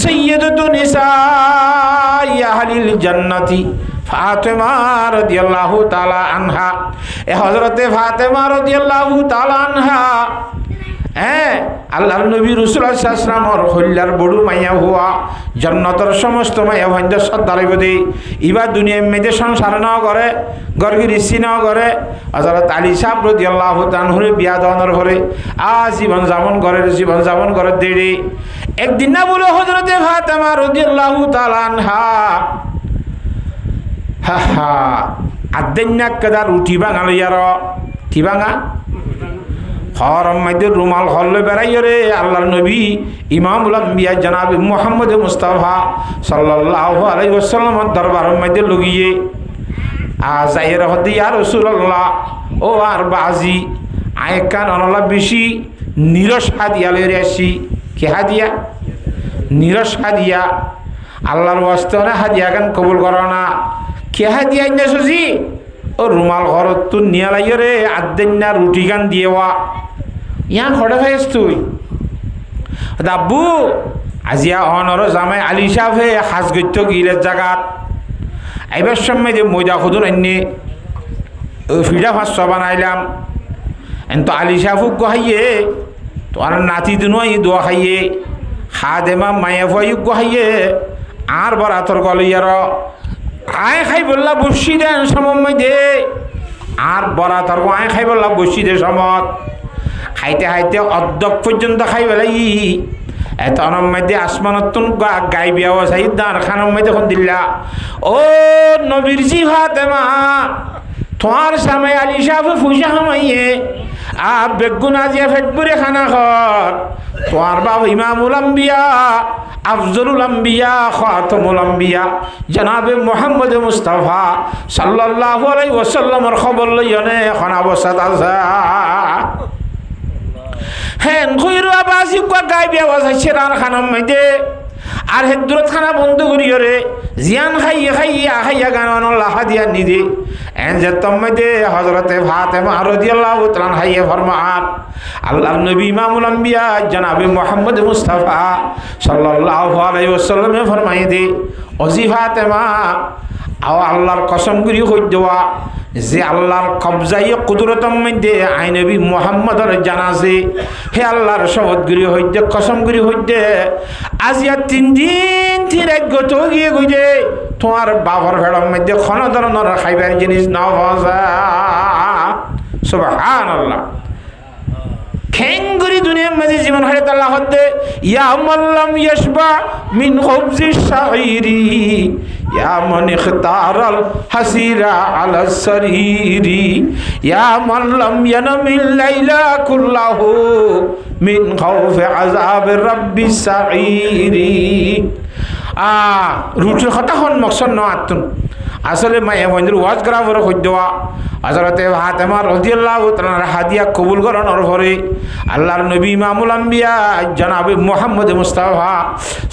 সাইয়্যিদাতুন নিসাই আহলিল জান্নাতি ফাতেমা রাদিয়াল্লাহু তাআলা আনহা এ হযরতে ফাতেমা রাদিয়াল্লাহু তাআলা আনহা আল্লাহর নবী রাসূল সাল্লাল্লাহু আলাইহি ওয়াসাল্লামর হল্লার বড় মাইয়া হওয়া জান্নাতের সমস্ত মাইয়া ভন্দ সদ্দারইব দে ইবা দুনিয়ার মধ্যে সংসার না করে গরগি রিসি না করে হযরত আলী সাহেব রাদিয়াল্লাহু তাআলা বিয়া দেওয়ার পরে জীবন যাপন করে দেড়ে একদিন না বলে হযরতে ফাতেমা রাদিয়াল্লাহু তাআলা আনহা আদেন্না কদা রুটি বাঙাল ইয়ার কি বাঙা হরম মধ্যে রুমাল হল্লে বেড়াইয় রে আল্লাহর নবী ইমামুল আম্বিয়া জনাব মুহাম্মদ মুস্তাফা সাল্লাল্লাহু আলাইহি ওয়াসাল্লামের দরবারের মধ্যে লগিয়ে যাইর হদি ইয়া রাসূলুল্লাহ ও আর বাজি আয় কান অনলা বেশি নিরস হাদিয়া লইরে আসি কি হাদিয়া নিরস হাদিয়া আল্লাহর ওয়াস্তে না হাদিয়া গান কবুল করো না কি হাদিয়া ইন্না সুজি ও রুমাল ঘরত তো নিয়া লাইয় রে আদেন্না রুটি গান দিয়েওয়া ইয়ান হড়ে ভাইস তুই দাব্বু আজিয়া অনর জামাই আলী সাহেবে হাজ গত্য গিলের জাগাত এবার সময় যে ময়দা খুদুন এনে ফিডা ফাঁস বানাইলাম এন তো আলী সাহেবুক গাইয়ে তো আর নাতি দিনও ই দোয়া খাইয়ে খা দেমা মায়া ভয়ুক গাইয়ে আর বরাতর গলিয়ার আয় খাই বললা বসি দেন সময় দে আর বরাতর আয় খাই বললা বসি দে সমত খাইতে খাইতে অর্ধক পর্যন্ত খাই বেলাই এত মধ্যে আসমানতুন গাই বিয়াও চাই দাঁড় খানোর মধ্যে এখন দিল্লা ও নবীর জি ফাতেমা তোমার সামনে আলী সাহেব ফুসা হামাইয়ে বেগুন আজিয়া ফেটপুরে খানা খর তোমার বাবা ইমামুল আম্বিয়া আফজলুল আম্বিয়া খাতামুল আম্বিয়া জনাবে মুহাম্মদ মুস্তাফা সাল্লাল্লাহু আলাইহি ওয়াসাল্লামের খবর লইনে এখন অবস্থাত আছে হেন খুইরু আবাসি কো গাই বিয়া আছে রান খানম মধ্যে আর হে দূরত খানা বন্ধ করিও রে জিয়ান খাইয়ে খাইয়া খাইয়া গান লাহা দিয়া নিদে এন যে তম্মদে হযরতে ফাতেমা রাদিয়াল্লাহু তাআলা হাইয়ে ফরমান আল্লাহর নবী ইমামুল আম্বিয়া জনাবে মুহাম্মদ মুস্তাফা সাল্লাল্লাহু আলাইহি ওয়াসাল্লামে ফরমাই দে ওজি ফাতেমা আও আল্লাহর কসম করি কই দেওয়া যে আল্লাহর কবজায়ে কুদরতম মধ্যে আই নবী মুহাম্মদর জানাজে হে আল্লাহর শপথ করি হইতে কসম করি হইতে আজিয়া 3 দিন থিরে গত গিয়ে গইছে তোমার বাবার ভেড়ার মধ্যে কোন ধরনের খাইবার জিনিস না ভাজা সুবহানাল্লাহ খেঙ্গুরি দুনিয়ার মাঝে জীবন হারিয়ে আল্লাহ হতে ইয়া মাল্লাম ইয়াশবা মিন খুবজি শাইরি ইয়া মান ইখতারাল হাসিরা আলা সরিরি ইয়া মাল্লাম ইয়ানামিল লাইলা কুল্লাহু মিন খাউফি আযাব রাব্বিস সাইরি রুটের কথা হন মকসদ ন আতুন আসলে মায়া বন্ধুর ওয়াজ করা বড় হই দেওয়া হযরতে ফাতেমা রাদিয়াল্লাহু তাআলা হাদিয়া কবুল করানোর পরে আল্লাহর নবী ইমামুল আম্বিয়া জনাবে মুহাম্মদ মুস্তাফা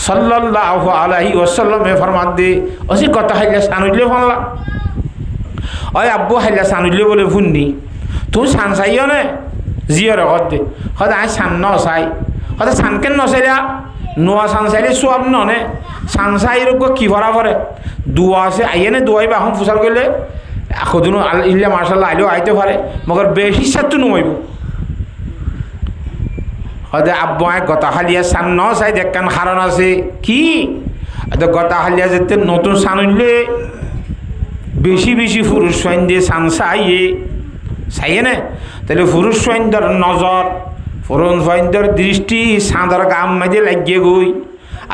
সাল্লাল্লাহু আলাইহি ওয়াসাল্লামে ফরমান দে ওসি কথা হাইলা সানুইলে ফনলা ওই আব্বু হাইলা সানুইলে বলে ফুননি তুই সান চাইও না জিয়র হদ দে হদ আই সান ন চাই হদ সান কেন নচাইলা নোয়া সান চাইলে সব ননে সান চাইর কি ভরা পরে দুয়া আছে আইয়ে না দুয়াই বা এখন ফুসার করলে খুদুন ইল্লা মাশাআল্লাহ আইলেও আইতে পারে মগর বেশি সাতু নইব হদে আব্বু আয় গতা হালিয়া সান ন চাই দেখান কারণ আছে কি গতা হালিয়া যেতে নতুন সান হইলে বেশি বেশি পুরুষ সৈন দিয়ে সান চাইয়ে চাইয়ে না তাহলে পুরুষ সৈন্যর নজর পুরুষ সৈন্যর দৃষ্টি সাঁদর গাম মাঝে লাগিয়ে গই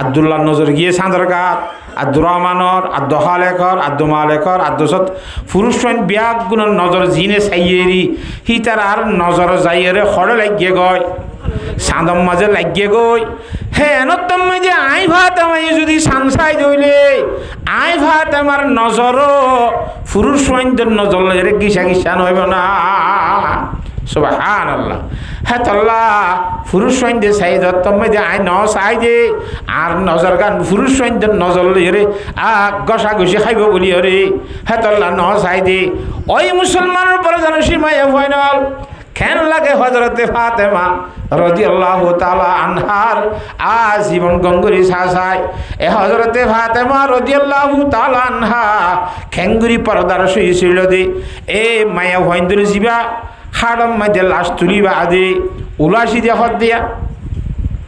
আব্দুল্লাহ নজর গিয়ে সাঁদর গাত আব্দুর রহমানর আব্দু খালেকর আব্দু মালেকর আব্দুসত পুরুষ সৈন্য বিয়াক গুণর নজর জিনে চাইয়েরি হি তার আর নজর যাইয়েরে খড়ে লাগিয়ে গয় সাঁদম মাঝে লাগিয়ে গই হে এনতম মাঝে আই ভাত আমায় যদি সানসাই দইলে আই ভাত আমার নজরও পুরুষ সৈন্যদের নজর রে গিসা গিসা নইব না সুবহানাল্লাহ হ্যাঁ তল্লা পুরুষ সৈন্য চাই দত্তম মাঝে আই ন চাই দে আর নজর গান পুরুষ সৈন্যদের নজর রে গসা ঘুষি খাইব বলি রে হ্যাঁ তল্লা ন চাই দে ওই মুসলমানের পরে জানো সীমায় ফাইনাল কেন লাগে হযরতে ফাতেমা রাদিয়াল্লাহু তাআলা আনহার জীবন গঙ্গুরি সাসায় এ হযরতে ফাতেমা রাদিয়াল্লাহু তাআলা আনহা খেঙ্গুরি পর্দার শুইছিল দে এ মায়া হইন্দুর জিবা হাড়ম মাঝে লাশ তুলিবা আদে উলাসি দিয়া হদ দিয়া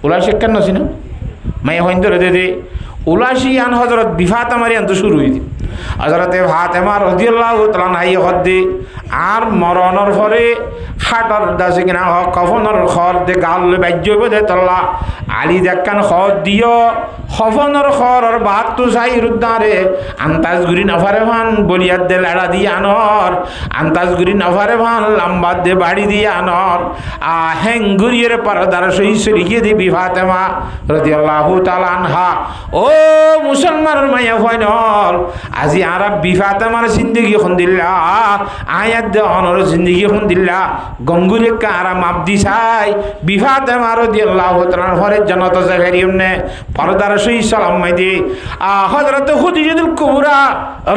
উলাসি কেন নছিল মায়া হইন্দুর দে দে উলাসি আন হযরত বিফাতেমারি আন তো শুরু হইছে হযরতে ফাতেমা রাদিয়াল্লাহু তাআলা নাই হদ দে আর মরণর পরে খাটর দাসে কিনা কফনের খর দে গাল বাজ্য দে তল্লা আলী দেখান খর দিও খফনের খরর বাত তো চাই রুদ্দারে আন্তাজ গুরি নফারে ভান বলিয়ার দে লাড়া দিয়ে আনর আন্তাজ গুরি নফারে ভান লম্বা দে বাড়ি দিয়ে আনর হেঙ্গুরিয়ের পরদার সহি সরিয়ে দিবি ফাতেমা রাদিয়াল্লাহু তাআলা আনহা ও মুসলমানের মায়া ফাইনাল আজি আরা বিফাতেমার জিন্দগি খন দিল্লা আয়াত দে অনর জিন্দগি খন দিল্লা গঙ্গুরে কারা মাপ দিছাই বিফাতেমা রাদিয়াল্লাহু তাআলা হরে জান্নাত জাহেরিয়নে পরদার সহি সালাম মাইদি হযরত খুদিজাতুল কুবরা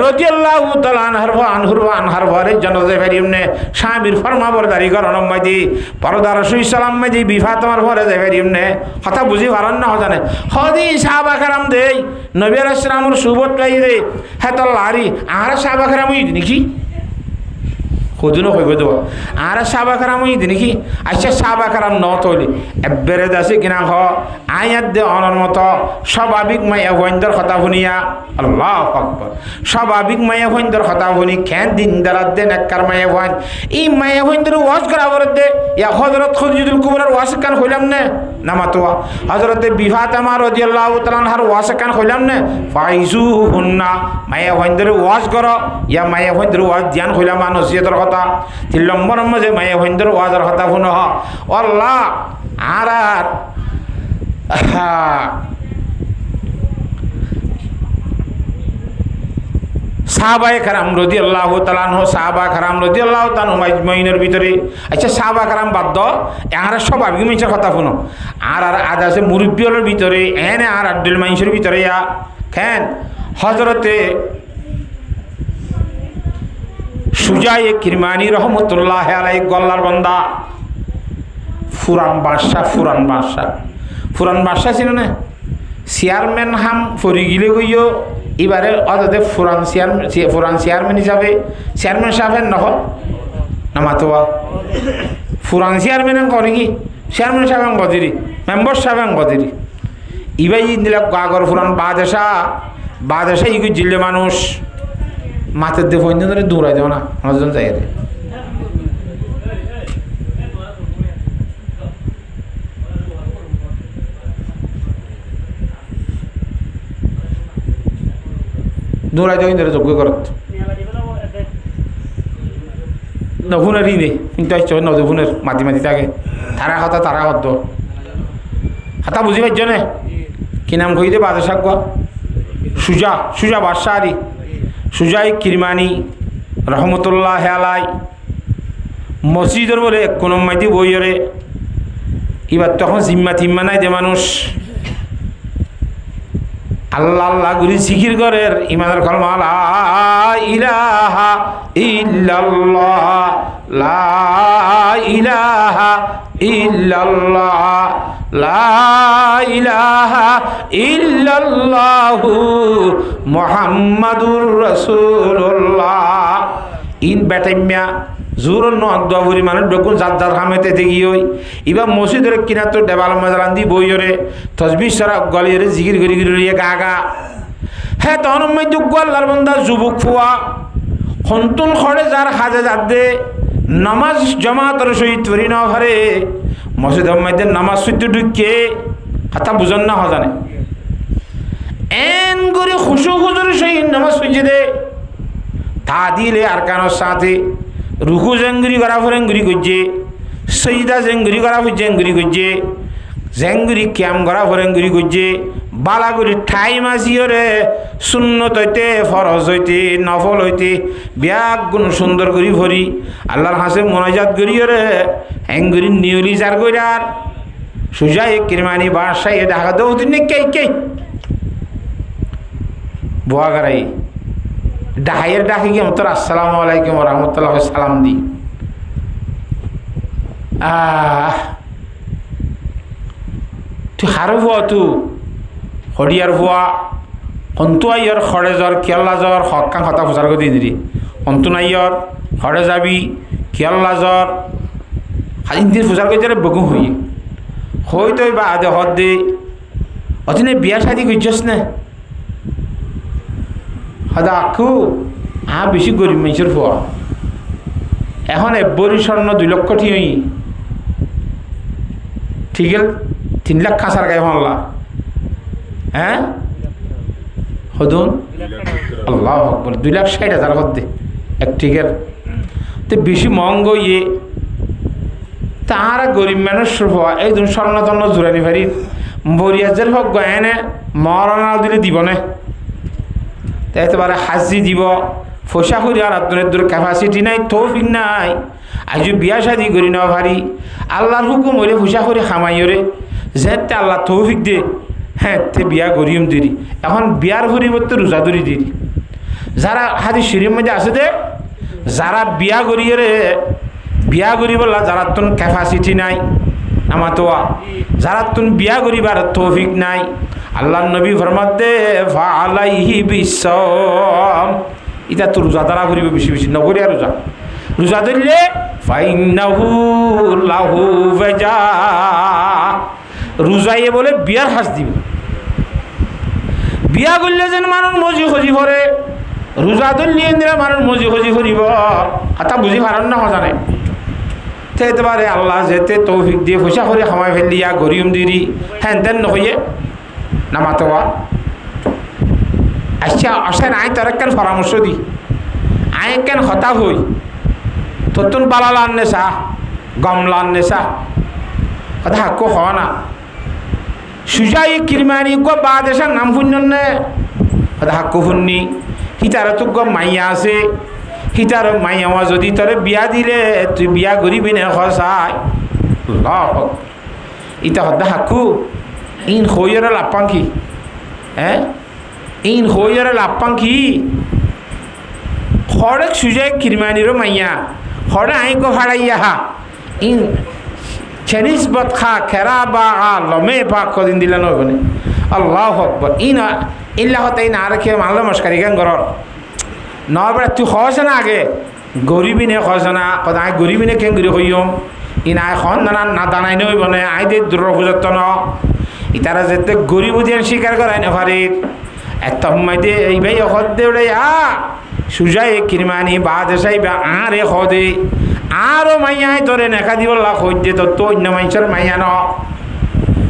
রাদিয়াল্লাহু তাআলা আনহার হরে জান্নাত জাহেরিয়নে স্বামীর ফরমাবরদারি করন মাইদি পরদার সহি সালাম মাইদি বিফাতেমার হরে জাহেরিয়নে কথা বুঝি পারেন না জানে হদি সাহাবা کرام দেই নবী আলাইহিস সালামের সুবত গাই দে হেতাল্লারি আর সাহাবা کرام হই নাকি খুদুনো হইব দেব আর সাহাবা کرام হই নাকি আচ্ছা সাহাবা کرام ন তলি এবেরে দাসে কিনা হ আয়াত দে অনর মত স্বাভাবিক মায়া হইন্দর কথা শুনিয়া আল্লাহু আকবার স্বাভাবিক মায়া হইন্দর কথা শুনি কেন দিন দারাত দে নেককার মায়া হইন এই মায়া হইন্দর ওয়াজ করা বরদে ইয়া হযরত খুদিজাতুল কুবরার ওয়াজ কান হইলাম না নামাতোয়া হযরতে বিফাতেমা রাদিয়াল্লাহু তাআলা আনহার ওয়াজ কান হইলাম না ফাইজুহুন্না মায়া হইন্দর ওয়াজ করো ইয়া মায়া হইন্দর ওয়াজ ধ্যান হইলাম নসিহতর কথা তিন নম্বর মাঝে মায়া হইন্দর ওয়াজের কথা শুনো আল্লাহ আর সাহাবায়ে কেরাম রাদিয়াল্লাহু তাআলা আনহু সাহাবা কেরাম রাদিয়াল্লাহু তাআলা আজমাইনের ভিতরে আচ্ছা সাহাবা কেরাম বাদ দাও এরা সব আর্গুমেন্টের কথা শুনো আর আদা আছে মুরব্বিয়র ভিতরে এনে আর আব্দুল মাইনসের ভিতরে ইয়া কেন হযরতে সুজায়ে কিরমানি রহমতুল্লাহ আলাইহি গল্লার বান্দা ফুরান বাদশা ছিল না চেয়ারম্যান হাম ফরি গিলে গইও এবারে অদতে ফুরান চেয়ারম্যান হিসাবে চেয়ারম্যান সাহেব নহ নামাতোয়া ফুরান চেয়ারম্যান করে কি চেয়ারম্যান সাহেব গদিরি মেম্বার সাহেব গদিরি ইবাই দিলা গাগর ফুরান বাদশা ইগু জিল্লে মানুষ মাথার দিয়ে ফোন ধরে দৌড়াই দেও না মানুষজন যাই রে দৌড়াই দেওয়া ধরে যোগ্য করত নফুনের ই নেই কিন্তু আসছে নদীফুনের মাটি থাকে তারা হত হাতা বুঝি পাইছ নে কি নাম কই দে বাদশাহ কোয়া সুজা বাদশাহ আরি সুজাই কিরমানি রহমতুল্লাহ আলাই মসজিদের বলে কোন মাইতি বইরে এবার তখন জিম্মা নাই যে মানুষ আল্লাহ গুরি জিকির করের ইমানের কলমা লা ইলাহা ইল্লাল্লাহ লা ইলাহা ইল্লাল্লাহ লা ইলাহা ইল্লাল্লাহু মুহাম্মাদুর রাসূলুল্লাহ ইন বেটাইমিয়া জোর নদুরি মানুষ বেগুন যার হামেতে দেখি ওই এবার মসজিদের কিনা তো ডেবাল মাজালান দি বইরে তসবিহ সারা গলিয়ে জিকির করি গা হ্যাঁ তখন মই দুঃখ আল্লাহর বান্দা যুবক ফুয়া হন্তুন খড়ে যার হাজে যাদে নামাজ জামাতের সহিত পড়ি না ভারে মসজিদের মধ্যে নামাজ সইতে ঢুকে হাতা বুঝন না হজানে এন করে খুশুর সহিত নামাজ সইছে দে তা দিলে আর কানোর সাথে রুকু জেঙ্গুরি করা ফরেঙ্গুরি করছে সৈদা জেঙ্গুরি করা জেঙ্গুরি করছে জেঙ্গুরি ক্যাম করা ফরেঙ্গুরি করছে বালাগুড়ি ঠাই মাসিওরে সুন্নত হইতে ফরজ হইতে নফল হইতে ব্যাগ গুণ সুন্দর করি ভরি আল্লাহর হাসে মনাজাত করিওরে হ্যাঙ্গুরি নিউলি চার কইরার সুজাই কিরমানি বাসায় ঢাকা দেও তিনি কে বোয়া গারাই ডাহাইয়ের ডাকি কি মতো আসসালামু আলাইকুম রহমতুল্লাহ সালাম দি তুই হারো ভুয়া তু হরিয়ার ভুয়া অন্তু আইয়র খড়ে জ্বর কেল্লা জ্বর হকাং হতা ফুসার করে দিদি অন্তু নাইয়র খড়ে যাবি কেল্লা জ্বর হাজিন দিন ফুসার করে যারে বগু হই তৈ বা আদে হদ দে অতিনে বিয়া শাদি করছস না হয়তো আকু বেশি গরিব মানুষের ফুয়া এখন এব্বরি স্বর্ণ 2 লক্ষ ঠিই ঠিক 3 লাখ খাসার গায়ে মানলা হ্যাঁ হদুন আল্লাহ আকবর 2,60,000 হদ দে এক ঠিকের তো বেশি মহঙ্গ ইয়ে তারা গরিব মানুষ ফুয়া এই দুন স্বর্ণ তন্ন জোরানি ভারি বরিয়াজের হোক গয়নে মরনা দিলে দিব না তাইতেবারে হাজি দিব ফসা করি আর আপনার দূর ক্যাপাসিটি নাই তৌফিক নাই আজ বিয়া শাদি করি না ভারি আল্লাহর হুকুম হলে ফসা করে খামাইরে যেতে আল্লাহ তৌফিক দে হ্যাঁ তে বিয়া করিম দিরি এখন বিয়ার পরিবর্তে রোজা ধরি দিরি যারা হাদিস শরীফের মধ্যে আছে দে যারা বিয়া করিয়ে বিয়া করি বললা যারা তোর ক্যাপাসিটি নাই আমাতোয়া যারা তুন বিয়া করিবার তৌফিক নাই আল্লাহর নবী ফরমাতে ফালাইহি বিসম এটা তো রোজা দ্বারা করিবে বেশি নগরিয়া রোজা ধরলে ফাইন্নাহু লাহু ওয়াজা রোজাইয়ে বলে বিয়ার হাস দিবে বিয়া করলে যেন মানুষ মজি খজি ভরে রোজা ধরলে ইন্দিরা মানুষ মজি খজি ভরিব হাতা বুঝি পারেন না জানে তেতে পারে আল্লাহ যেতে তৌফিক দিয়ে পয়সা করে খামাই ফেলিয়া গরিম দিরি হ্যাঁ দেন নহইয়ে নামাতোয়া আচ্ছা আসেন আই তার কেন পরামর্শ দি আই কেন হতা হই তোর বালা লান নেশা গম লান নেশা কথা হাক্কো হওয়া না সুজাই কিরমানি গো বাদেশার নাম শুনন নে কথা হাক্কো শুননি হিতার তো মাইয়া আছে হিতার মাইয়া যদি তোরে বিয়া দিলে তুই বিয়া করিবি না হসাই ইটা হদ্দা হাকু ইন হইয়ার লাপাঙ্কি হ্যাঁ ইন হইয়ার লাপাঙ্কি হরেক সুজয় কিরমানির মাইয়া হরে আই গো হারাইয়া হা ইন ছেনিস বত খা খেরা বা লমে পা কদিন দিলে নবনে আল্লাহ আকবার ইনা ইল্লাহ তাই না রেখে মানলে মস্কারি গান গরর নবেলা তুই খস না আগে গরিবি নে খস না কদ আই গরিবি নে কেন গরি হইম ইন আই খন না না দানাই নই বনে আই দে দূর বুঝত ন ইতারা যেতে গরিব দিয়ে স্বীকার করাই না পারি এত সময় দে এই ভাই হদ দে ওরে সুজাই কিরমানি বাদ সাইবা আরে হদে আরো মাইয়াই তোরে নেখা দিব লাখ হইতে তো তো অন্য মানুষের মাইয়া ন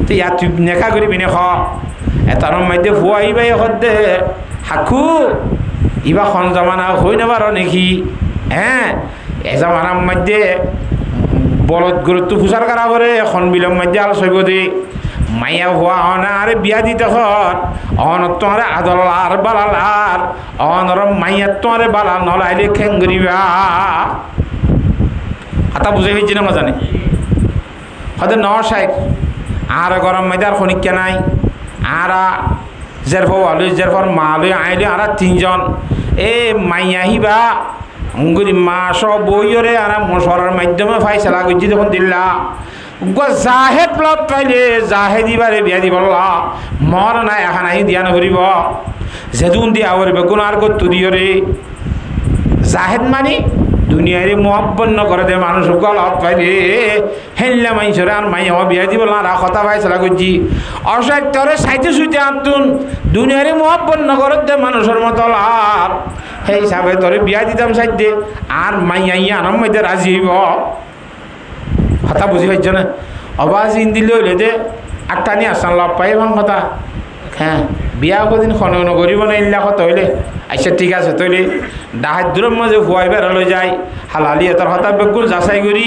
তুই ইয়া তুই নেখা করিবি নে খ এটার মধ্যে ভুয়াই বাই হদে হাকু ইবা খন জামানা হই না পারো নাকি হ্যাঁ এ জামানার মধ্যে বলদ গুরুত্ব ফুসার করা করে এখন বিলম মধ্যে আলো সইব দে মাইয়া ভুয়া অনা আরে বিয়া দিতে হন অন তোমার আদলার বালালার অনর মাইয়া তোমার বালা নলাইলে খেঙ্গরিবা হাতা বুঝে হয়েছে না জানে হয়তো ন সাইড আর গরম মধ্যে আর খনিকা নাই আর জেরফ আলু জেরফর মালু আইলে আর তিনজন এ মাইয়া হিবা অঙ্গুরি মাস বইরে আর মশলার মাধ্যমে ফাইসলা করছি যখন দিল্লা জাহেদ প্লট পাইলে জাহে দিবারে বিয়া দিবলা মর নাই এখন আহি দিয়া নভরিব যেদুন দিয়া হরিব কোন আর গত্তু দিয়রে জাহেদ মানি দুনিয়ারে মোহাব্বন্ন করে দে মানুষ গলত পাইলে হেললে মাইছরে আর মাইয়া বিয়া দিবলা আর কথা ফাইসলা করছি অসাইতরে সাইতে সুইতে আনতুন দুনিয়ারে মোহাব্বন্ন করে দে মানুষের মতো আর সেই হিসাবে তোরে বিয়া দিতাম সাইতে আর মাইয়া ইয়া আনম মধ্যে রাজি হইব কথা বুঝি পাইছ না অবাজ ইন দিলে হইলে দে আটটা নিয়ে আসান লব পাই ভাঙ কথা হ্যাঁ বিয়া কদিন খনন করিব না ইল্লা কথা হইলে আচ্ছা ঠিক আছে তৈলে ডাহাত দূরের মাঝে হুয়াই বেড়ালো যায় হালালি এটার হতা বেগুন যাচাই করি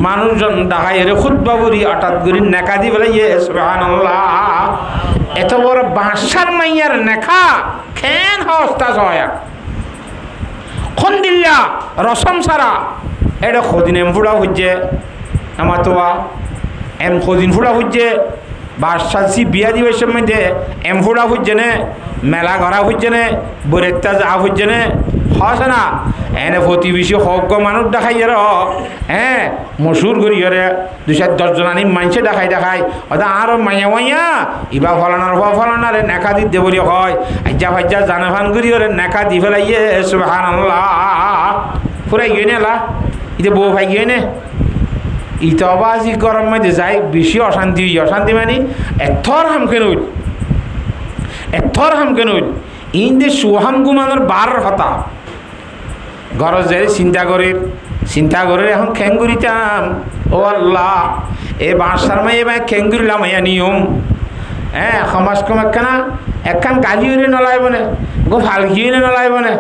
মানুষজন ডাহাই এরে খুদ বাবুরি হঠাৎ করি নেকা দি বলে ইয়ে সুবহানাল্লাহ এত বড় বাঁশার মাইয়ার নেখা খেন হস্তা ছয়া খন দিল্লা রসম সারা এটা খদিন এমফুড়া হচ্ছে আমার তোয়া এম খদিন ফুড়া হচ্ছে বাসাসি বিয়া দিবসের মধ্যে এমফুড়া হচ্ছে নে মেলা ঘরা হচ্ছে নে বরেত্তা যা হচ্ছে নে হসে না এনে প্রতিবেশী হক মানুষ দেখাই এর হ্যাঁ মশুর করি এরে 2-10 আনি মানুষে দেখাই ওটা আরো মাইয়া মাইয়া ইবা ফলানার ফলানারে নেকা দিতে বলি হয় আজ্জা ভাজ্জা জানা ফান করি ওরে নেকা দি ফেলাইয়ে সুবহানাল্লাহ ফুরাই গিয়ে নেলা ইতে বউ ভাই গিয়ে নে ইটা আবাজি গরম মধ্যে যাই বেশি অশান্তি মানে এথর হামকে নইল ইন যে সুহাম গুমানোর বার হতা ঘর যাই চিন্তা করে এখন খেঙ্গুরিতাম ও আল্লাহ এ বাঁশার মাই এবার খেঙ্গুরিলাম ইয়া নিয়ম হ্যাঁ সমাজ কম একখান গালি হইলে নলাইব না গো ফালকি হইলে নলাইব না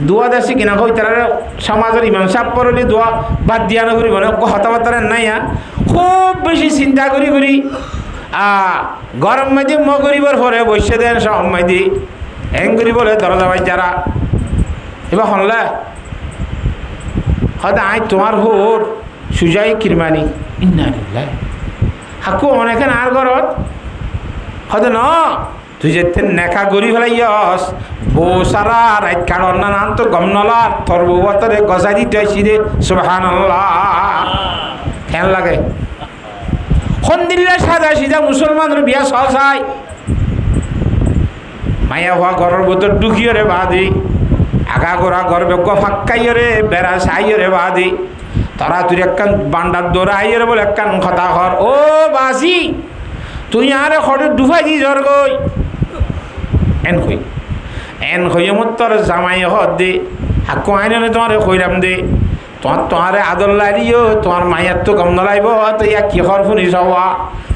দোয়া দেশে কিনা কই তারা সমাজের ইমাম সাহেব পড়লে দোয়া বাদ দিয়া না করিব না হতাবার্তার নাই খুব বেশি চিন্তা করি গরম মাঝে ম করিবার পরে বসে দেন সব মাঝে এং করি বলে দরজা বাই যারা এবার হনলা হয়তো আই তোমার হোর সুজাই কিরমানি ইন্নালিল্লাহ হাকু অনেকে আর ঘরত হয়তো ন তুই যেতে নেখা গরি ফেলাইয়স বউ সারা রাত কাড়র নান তো গম নলা তোর বউ তোরে গজাই দিতে হয়েছি রে সুবহানাল্লাহ কেন লাগে সন্দিল্লা সাদা সিধা মুসলমানের বিয়া সহসাই মায়া হওয়া ঘরের ভিতর ঢুকিয়ে রে বাদি আগা গোড়া ঘর বেগ ফাঁকাইয়ে রে বেড়া সাইয়ে রে বাদি তারা তুই একখান বান্ডার দৌড়াইয়ে রে বলে একখান কথা ঘর ও বাসি তুই আরে খড়ে ডুবাই দি জ্বর গই এন হইয়ে মত তোর জামাই হত দে হাকু আইনে তোমার কইরাম দে তোমারে আদর লাগিও তোমার মায়ের তো গম নলাইব তো ইয়া কি হর শুনিস হওয়া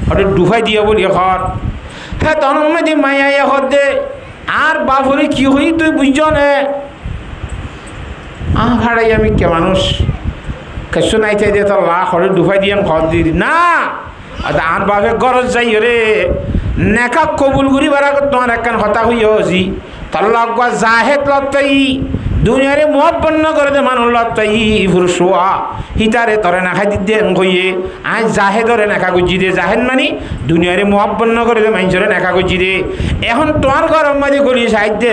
হঠাৎ ডুবাই দিয়ে বলি হর হ্যাঁ তখন মেদি মাইয়া হত দে আর বাপরে কি হই তুই বুঝছ নে ভাড়াই আমি কে মানুষ কেসো নাই চাই দিয়ে তোর লাখ হরে ডুবাই দিয়ে ঘর দি না আর বাপে গরজ যাই রে নেকা কবুল করি বারা তোমার একখান হতা হইয়া হসি তল্লাগা জাহেদ লত্তাই দুনিয়ারে মোহাব্বন্ন করে দে মানুষ লত্তাই ফুরসুয়া হিতারে তরে না খাই দিতে কইয়ে আজ জাহেদরে নেখা গুজি দে জাহেদ মানে দুনিয়ারে মোহাব্বন্ন করে দে মানুষরে নেখা গুজি দে এখন তোমার গরম মাঝে করি সাহায্য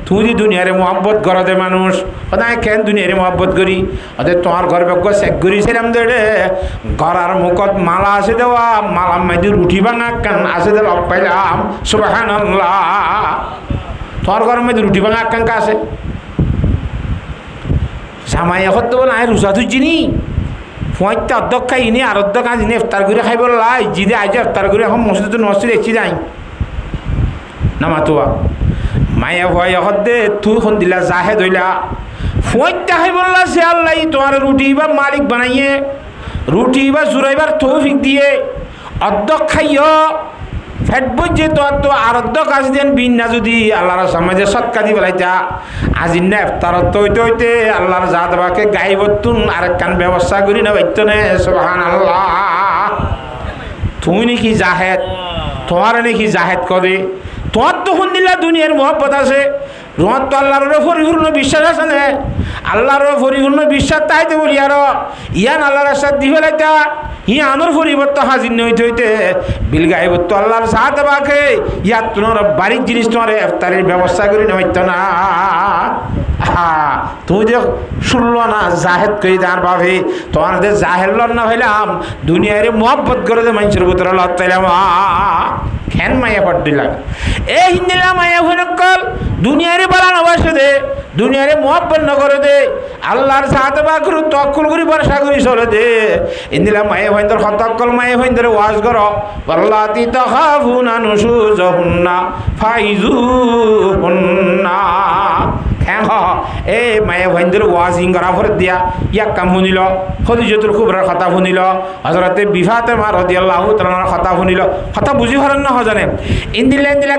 তুই দুনিয়ারে মোহাব্বত করে দে মানুষ ওদায় কেন দুনিয়ারে মোহাব্বত করি ওদের তোমার ঘর বেগ চেক করেছিলাম দে গড়ার মুখত মালা আছে দেওয়া মালা মাঝে রুটি ভাঙা কান আছে দে লগ পাইলাম সুবহানাল্লাহ তোমার ঘরের মধ্যে রুটি ভাঙা আকাঙ্ক্ষা আছে জামাই এখন তো বলে আয় রুচা তুই চিনি পঁয়তা অর্ধক খাই নি আর অর্ধক আজ ইফতার করে খাই বললাই জিদে আজ ইফতার করে এখন মসজিদ তো নষ্ট দেখছি যাই না মাতুয়া মায়া ভয় এখন দে তুই এখন দিলা জাহে ধইলা পঁয়তা খাই বললা সে আল্লাহ তোমার রুটি বা মালিক বানাইয়ে রুটি বা জুরাইবার তৌফিক দিয়ে অর্ধক খাইও ফেট বইছে তো আরদ্য কাজ দেন বিন না যদি আল্লাহর সমাজে সৎকা দি বেলাইতা আজি না ইফতারত হইতে হইতে আল্লাহর জাত বাকে গাইবতুন আরেক কান ব্যবস্থা করি না বাইতো নে সুবহানাল্লাহ তুই নাকি জাহেদ তোমার নাকি জাহেদ করে তোমার তো শুনিলা দুনিয়ার মহব্বত আছে তোমার তো আল্লাহর পরিপূর্ণ বিশ্বাস আছে না আল্লাহর পরিপূর্ণ বিশ্বাস তাইতে বলি আর ইয়ান আল্লাহর সাথ দি ফেলাইতা ই আনোর পরিবর্তন হাজির হইতে হইতে বিল গাইবত্ব আল্লাহর সাথে বাকে ইয়া তোমার বাড়ির জিনিস তোমার ইফতারের ব্যবস্থা করি না হইতো না তুমি যে শুনলো না জাহেদ কই তার ভাবে তোমার যে জাহেদ না হইলাম দুনিয়ারে মোহাব্বত করে দে মানুষের ভিতরে লতাইলাম খেন মায়া পড়তে লাগে এই হিন্দিলা মায়া ভনকল দুনিয়ারে বাড়ানো বসে দে দুনিয়ারে মোহাব্বত না করে দে আল্লাহর সাথে বাকরু তক্কল করি বর্ষা করি চলে দে ইন্দিলা মায়া ভইন্দর হতক্কল মায়া ভইন্দরে ওয়াজ করো আল্লাতি তাখাফুনা নুশুজহুন্না ফাইজুহুন্না এ মায়ে ভইন্দর ওয়াজিং করা ভর দিয়া ইয়াক কাম শুনিল খদিজাতুল কুবরার কথা শুনিল হযরতে বিফাতেমা রাদিয়াল্লাহু তাআলার কথা শুনিল কথা বুঝি পারেন না জানে ইন্দিলা ইন্দিলা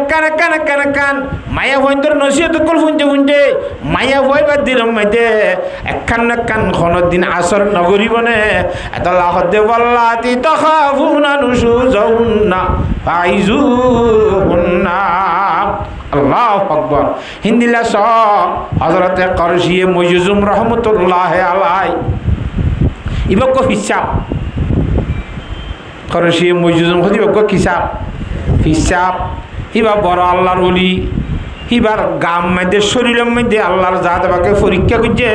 কান মায়া ভইন্দর নসিহত কল শুনতে মায়া ভয় বাদ দিলাম মাইতে একখান কান খনত দিন আসর নগরিবনে আল্লাহ দে ওয়াল্লাতি তাখাফুনা নুশুজহুন্না ফাইজুহুন্না আল্লাহু আকবার হিন্দিলা স হযরতে করশিয়ে মুজুজুম রহমাতুল্লাহ আলাই ইবক হিসাব করশিয়ে মুজুজুম হদি বক হিসাব হিসাব ইবা বড় আল্লাহর ওলি ইবার গাম মধ্যে শরীরের মধ্যে আল্লাহর জাত বাকে পরীক্ষা করছে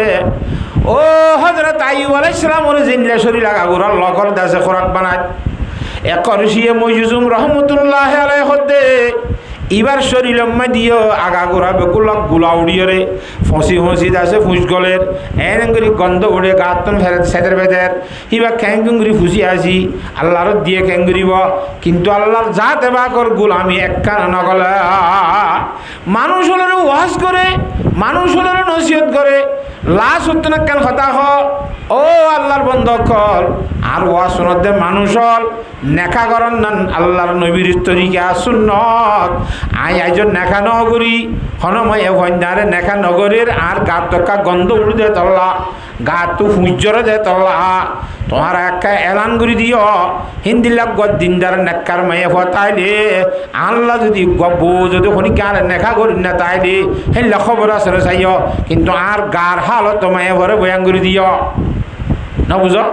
ও হযরত আইয়ুব আলাইহিস সালাম ওরে জিনলা শরীর লাগা গোরা লগল দাসে খোরাক বানায় এ করশিয়ে মুজুজুম রহমাতুল্লাহ আলাই হদে ইবার শরীর দিও আগা গোড়া বেকুলক গুলা উড়িয়ে রে ফসি ফসি আছে ফুসগলের এনঙ্গরি গন্ধ উড়ে গাতন ফেরত সেদের বেদের ইবা ক্যাঙ্গুরি ফুসি আসি আল্লাহর দিয়ে ক্যাঙ্গুরিব কিন্তু আল্লাহর জাত এবার গুলামি একখান নগলে মানুষ হলের ওয়াজ করে মানুষ হলের নসিহত করে লাশ হতো না কেন কথা হ ও আল্লাহর বন্ধকল আর ওয়াজ শুনতে মানুষ হল নেখা করন না আল্লাহর নবীর তরিকা সুন্নত আই আইজন নেখা নগরী হনময় ভন্ডারে নেখা নগরীর আর গাত টকা গন্ধ উড়ে দে তল্লা গাত তো ফুজরে দে তল্লা তোমার একটা এলান করে দিও হিন্দি লাগ দিনদার নেকার মায়ে হতাইলে আল্লাহ যদি বউ যদি শনিকার নেখা করি না তাইলে সেই খবর আছে চাইও কিন্তু আর গার হালত মায়ে ভরে বয়ান করে দিও না বুঝো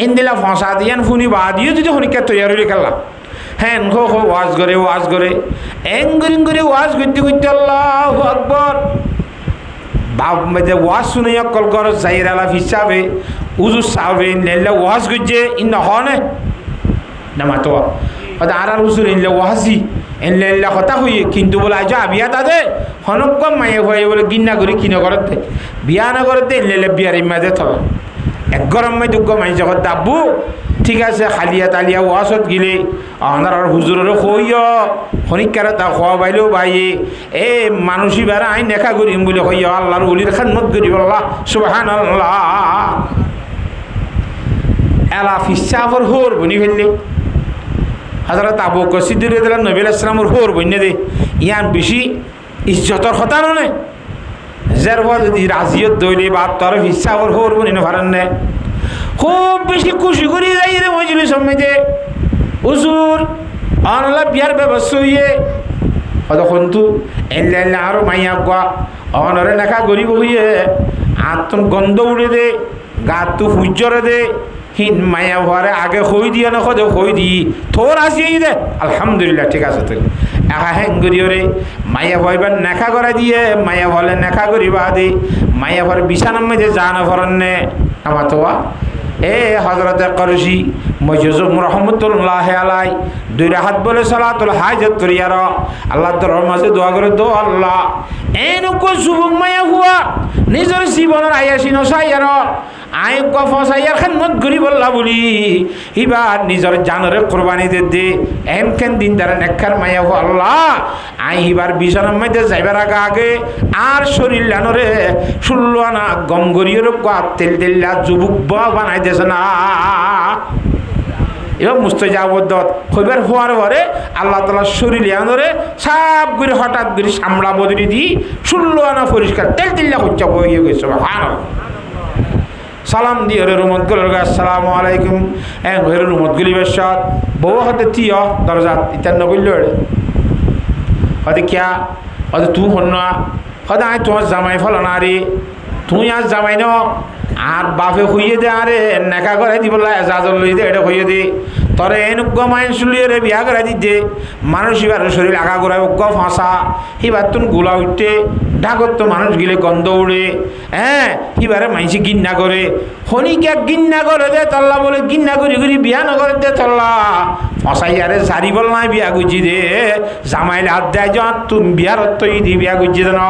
ইন্দিলা ফসা দিয়ান ফুনি বা দিও যদি শনিকার তৈরি হয়ে খেলা হ্যাঁ খো ওয়াজ করে এঙ্গুরিং করে ওয়াজ করতে করতে আল্লাহু আকবার বাপ মধ্যে ওয়াজ শুনে কল কর জাহির আলাফ হিসাবে উজু সাবে নেলে ওয়াজ করছে ইন হনে না মাতো আর উজুর এনলে ওয়াজি এনলে কথা হইয়ে কিন্তু বলে আজ বিয়া তাদে হনক মায়ে হয়ে বলে গিন্না করে কিনে করতে বিয়া না করতে এনলে বিয়ার ইমাদে থল এক গরম মাই দুগ্গ মাই জগৎ দাব্বু ঠিক আছে খালিয়া তালিয়া ওয়াসত গিলে আমার আর হুজুরের কইয় খনিকারে তা খোয়া বাইলেও বাইয়ে এ মানুষই বেড়া আইন দেখা করিম বলে কইয় আল্লাহর উলির খাদমত করি আল্লাহ সুবহানাল্লাহ এলা ফিসাফর হোর বনি ফেললে হযরত আবু বকর সিদ্দিক রাদিয়াল্লাহু নবী আলাইহিস সালামের হোর বন্যে দে ইয়ান বেশি ইজ্জতর কথা নয় যার যদি রাজিয়ত দইলে বা তোর ফিসাফর হোর বনি না পারেন না খুব বেশি খুশি করি যাই রে মজলিস সমিতি হুজুর আল্লাহ বিয়ার ব্যবস্থা হইয়ে তখন তো এল্লা আরো মাইয়া গা অনরে লেখা গরিব হইয়ে আত্ম গন্ধ উড়ে দে গা তো সূর্যরে দে হিন মায়া ভরে আগে হই দিয়ে না খোঁজে হই দি তোর আসিয়ে দে আলহামদুলিল্লাহ ঠিক আছে তুই একা হ্যাং করিওরে মায়া ভয়বার নেখা করে দিয়ে মায়া ভলে নেখা করিবা দে মায়া ভরে বিছানার মধ্যে জানা ভরনে আমার তোয়া এ হজরত করসি মজুজুম রহমতুল্লাহ আলাই 2 রাকাত বলে সালাতুল হাজত করিয়ার আল্লাহ দরবার মাঝে দোয়া করে দো আল্লাহ এনুকো যুবক মায়া হুয়া নিজের জীবনের আয়াসি নসাইয়ার আয় ফসাইয়ার খেদমত করি বললা বলি এবার নিজের জানরে কোরবানি দে এমকেন দিন তারা নেককার মায়া হো আল্লাহ আই এবার বিছানার মধ্যে যাইবার আগে আর শরীর লানরে 16 আনা গম গরিয়ের তেল তেল্লা যুবক বানাই দেছে না এবার মুস্তাজাবত হইবার হওয়ার পরে আল্লাহ তাআলা শরীর লানরে সাপ করে হঠাৎ করে সামলা বদরি দি 16 আনা পরিষ্কার তেল তেল্লা হচ্ছে হয়ে গেছে সুবহানাল্লাহ সালাম দিয়ে রুমত গুলো আসসালামু আলাইকুম রুমত গুলি বেশাত বউ হাতে তিয় দরজাত ইতার নগল্য হতে কিয়া হতে তুই হন না হতে আয় তোমার জামাই ফলো না রে তুই আর জামাই ন আর বাপে হইয়ে দে আরে নেকা করে দিব এজাজল লই দে এটা হইয়ে দে তরে এনুগ্য মাইন শুলিয়ে রে বিয়া করে দিতে মানুষ এবার শরীর আগা করায় উগ্য ফাঁসা এবার তুন গোলা উঠতে ঢাকত তো মানুষ গিলে গন্ধ উড়ে হ্যাঁ এবারে মাইসি গিন্না করে হনিকে গিন্না করে দে তল্লা বলে গিন্না করি করি বিয়া নগরে দে তল্লা ফসাই আরে সারি বল নাই বিয়া গুজি দে জামাইলে হাত দেয় যা তুমি বিয়ার তৈ দি বিয়া গুজি দে ন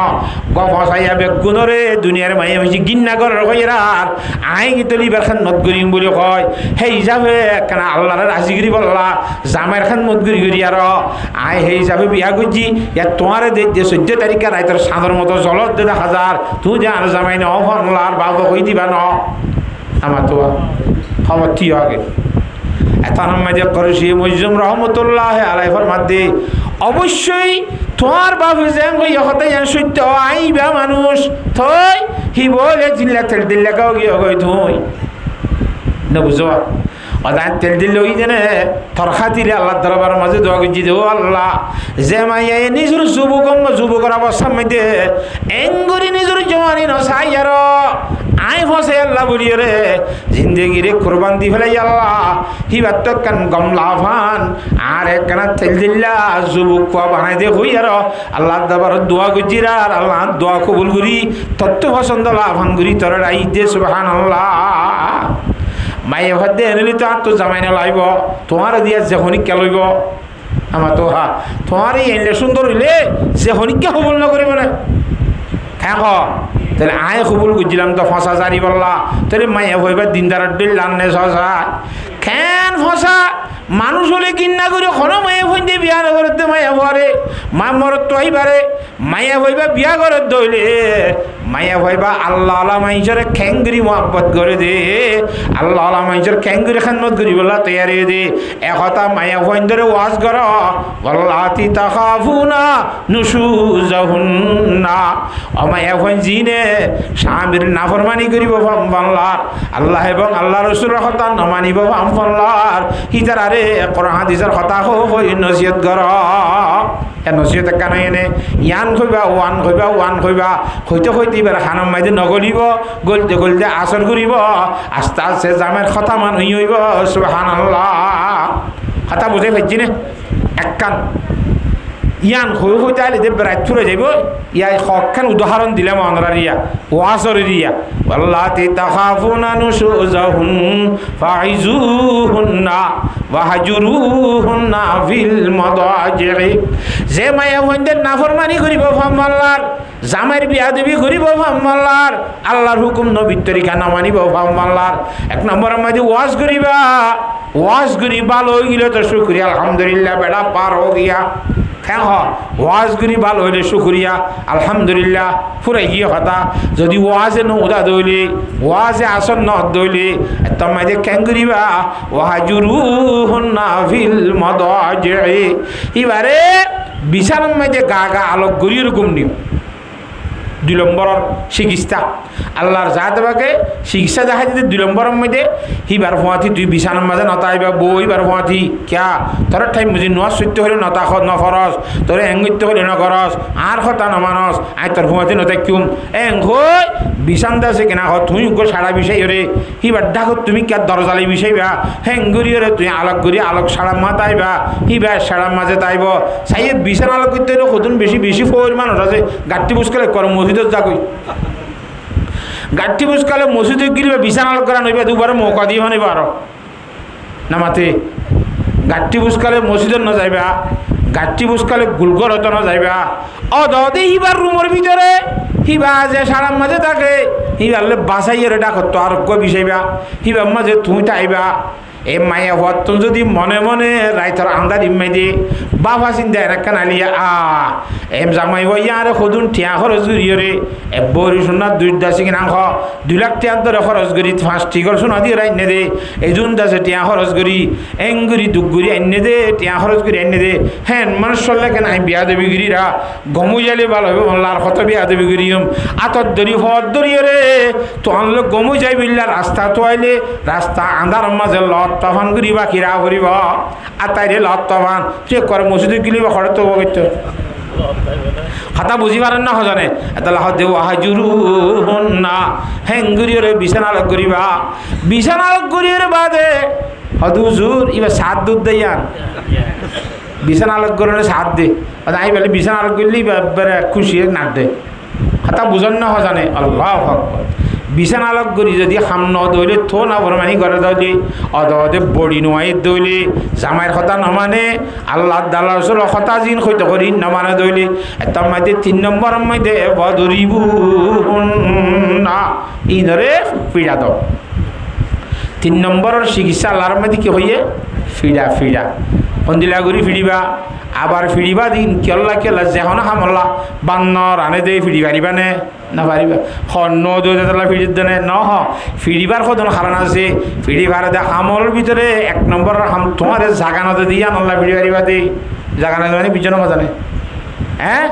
গ ফসাইয়া বেগুনরে দুনিয়ার মাইয়া মাইসি গিন্না করে কইরা আর আই গিতলি বার খান মত করিম বলে কয় সেই হিসাবে কেন আল্লাহর রাজিগিরি বললা জামাইয়ের খান মত করি করি আর আই সেই হিসাবে বিয়া গুজি ইয়ার তোমার দে 14 তারিখে রাইতের সাঁদর মতো জলত দে 1000 তুই যে আর জামাই ন ফনলার বাবা কই দিবা ন আমার তো খবর ঠিক আগে এখন মাঝে করছি মুজুম রহমতুল্লাহ আলাই ফরমাতে অবশ্যই তোমার বাবু যেন কই হতে যেন সত্য আইবা মানুষ থই হি বলে জিল্লা তেল দিল্লা কাও গিয়ে কই থই না বুঝো অদান তেল দিল ওই জেনে তরখা দিলে আল্লাহ দরবার মাঝে দোয়া করছি দে ও আল্লাহ যে মাইয়া নিজের যুবকর অবস্থার মধ্যে এঙ্গুরি নিজের জমানি নসাই আর আই ফসে আল্লাহ বলিয়ে রে জিন্দগি রে কোরবান দি ফেলাই আল্লাহ হিবার তো কান গমলা ফান আর একখানা তেল দিল্লা যুবক বানাই দে হই আর আল্লাহ দরবার দোয়া করছি আর আল্লাহ দোয়া কবুল করি তত্ত্ব পছন্দ লাভান করি তোর রাই দে সুবহানাল্লাহ মায়ে ভাত দিয়ে এনেলি তো আর তো জামাই না লাইব তোমার দিয়া যে হনিকা লইব আমার তো হা তোমার এই এনে সুন্দর হইলে যে হনিকা কবুল না করিব না হ্যাঁ তাহলে আয় কবুল করছিলাম তো ফসা জারি বললা তাহলে মায়ে ভাইবা দিনদার ডিল লান্নে সসা খেন ফসা মানুষ হলে কিন্না করে কোনো মায়ে ভাই দিয়ে বিয়া না করতে মায়া ভরে মা মরত তো আইবারে মায়া ভাইবা বিয়া করে দইলে মায়া ভাইবা আল্লাহ আল্লাহ মাইজরে খ্যাঙ্গরি মোহাব্বত করে দে আল্লাহ আল্লাহ মাইজর খ্যাঙ্গরি খানমত করি বলা তৈয়ারি দে একথা মায়া ভাই ধরে ওয়াজ কর বল্লাতি তাখাফুনা নুশুজাহুন্না ও মায়া ভাই জিনে স্বামীর নাফরমানি করিব বাংলার আল্লাহ এবং আল্লাহ রসুলের কথা নমানিব বাংলার হিতার আরে কোরআন হাদিসের কথা হই নসিহত কর নসিহত কেন এনে ইয়ান কইবা ওয়ান কইবা হইতে হইতে এবার খানম মাইতে নগলিব গলতে গলতে আসর করিব আস্তে আস্তে জামের কথা মান হইব সুবহানাল্লাহ কথা বুঝে পাইছি না একখান ইয়ান হই হইতে আইলে যে বেড়াই ফুরে যাইব ইয়াই হকখান উদাহরণ দিলাম আমরা রিয়া ওয়াসর রিয়া ওয়াল্লাতি তাখাফুনা নুশুজাহুন ফাইজুহুন্না ওয়াহজুরুহুন্না ফিল মাদাজি'i যে মায়া হইতে নাফরমানি করিব ফামাল্লার জামাইর বিয়াদবি করিব ফামাল্লার আল্লাহর হুকুম নবীর তরিকা না মানিব ফামাল্লার এক নম্বর মাঝে ওয়াজ করিবা ওয়াজ করি ভালো হয়ে গেলে তো শুকরিয়া আলহামদুলিল্লাহ বেটা পার হো গিয়া হ্যাঁ ওয়াজ করি ভালো হইলে শুকরিয়া আলহামদুলিল্লাহ ফুরাই গিয়ে কথা যদি ওয়াজে নৌদা দইলে ওয়াজে আসন ন দইলে তোমায় যে কেন করিবা ওয়াহাজুরুহুন্না ফিল মাদাজি'i এবারে বিছানার মধ্যে গা গা আলোক গড়িয়ে এরকম নিও 2 নম্বরের চিকিৎসা আল্লাহর জাতবাকে চিকিৎসা দেখা যদি 2 নম্বরের মধ্যে হিবার ফোঁয়াতি তুই বিছানার মাঝে নতাইবা বইবার ফোঁয়াতি ক্যা তোর ঠাই মুজি নোয়া সত্য হলে নতা নফরস তোর এঙ্গিত্য হলে নকরস আর কথা নমানস আই তোর ফোঁয়াতি নতাই কিউম হই বিছান দাসে কেনা হ তুই গো সারা বিষয় রে হিবার ডাকো তুমি কে দরজালি বিষয়বা হেঙ্গুরি রে তুই আলোক করি আলোক সারা মাতাইবা হিবার সারা মাঝে তাইব সাইয়ে বিছান আলোক করতে হতুন বেশি বেশি ফোর মানুষ আছে গাঁটি বুঝকালে কর মসজিদত যাকই গাঁটি বুঝকালে মসজিদে গিলবে বিছান আলোক করা নইবা দুবার মৌকা দিয়ে মানে বারো না মাতে গাঁটি বুঝকালে মসজিদত না যাইবা গাঁটি বুঝকালে গুলগর হতো না যাইবা অদে হিবার রুমের ভিতরে হিবা যে সারার মাঝে থাকে হিবারলে বাসাইয়ের ডাকত তো আর বিষয়বা হিবার মাঝে তুই তাইবা এ মায়া হত যদি মনে মনে রাইতর আন্দার ইমাই দি বাবা চিন্তা এরাক্কা নালিয়া এম জামাই ইয়ারে সদুন ঠিয়া খরচ করিও রে এ বরি সোনা 2 দাসি কিনা 2 লাখ টিয়া ধরে খরচ করি 5 টিকর সোনা দিয়ে রাইনে দে এই জুন দাসে টিয়া খরচ করি এঙ্গুরি দুগুরি আইনে দে টিয়া খরচ করি আইনে দে হ্যাঁ মানুষ চললে কেন আমি বিয়া দেবী গিরিরা গমু যাইলে ভালো হবে মল্লার কত বিয়া দেবী গিরিম আতর দরি হদ দরিয়ে রে তো আনলো গমু যাই বিল্লা রাস্তা তো আইলে রাস্তা আন্ধার মাঝে লত তফান করিবা কিরা করিব আতাইরে লত তফান সে করে মসজিদে গিলিব খরচ তো বগিত হাতা বুঝি পারেন না হজনে এটা লাহ দেও আহাজুরু না হেঙ্গুরিয়রে বিছানালক করিবা বিছানালক করিয়রে বাদে হদুজুর ইবা সাত দুধ দেয়ান বিছানালক করলে সাত দে আই বলে বিছানালক করলেই খুশি নাক দে হাতা বুঝন না হজনে আল্লাহ আকবার বিছানালক করি যদি খাম ন দইলে থো না বরমানি করে দইলে অদে বড়ি নোয়াই দইলে জামাইয়ের কথা নমানে আল্লাহ দাল্লা রসুল কথা জিন হইতে করি নমানে দইলে এটা মাইতে 3 নম্বর মাইতে বদরিবু না ইনরে ফিরা দাও 3 নম্বরের চিকিৎসা আল্লাহর মধ্যে কি হইয়ে ফিরা ফিরা কন্দিলা করি ফিরিবা আবার ফিরিবা দিন কেল্লা কেল্লা যেহন হামল্লা বান্ন রানে দে ফিরি পারিবা নে না পারিবা হন্ন দোলা ফিরি দেনে ন ফিরিবার কত কারণ আছে ফিরিবার দে হামল ভিতরে 1 নম্বর হাম তোমার জাগানতে দিয়া নল্লা ফিরি পারিবা দে জাগানো মানে বিজনে মজানে হ্যাঁ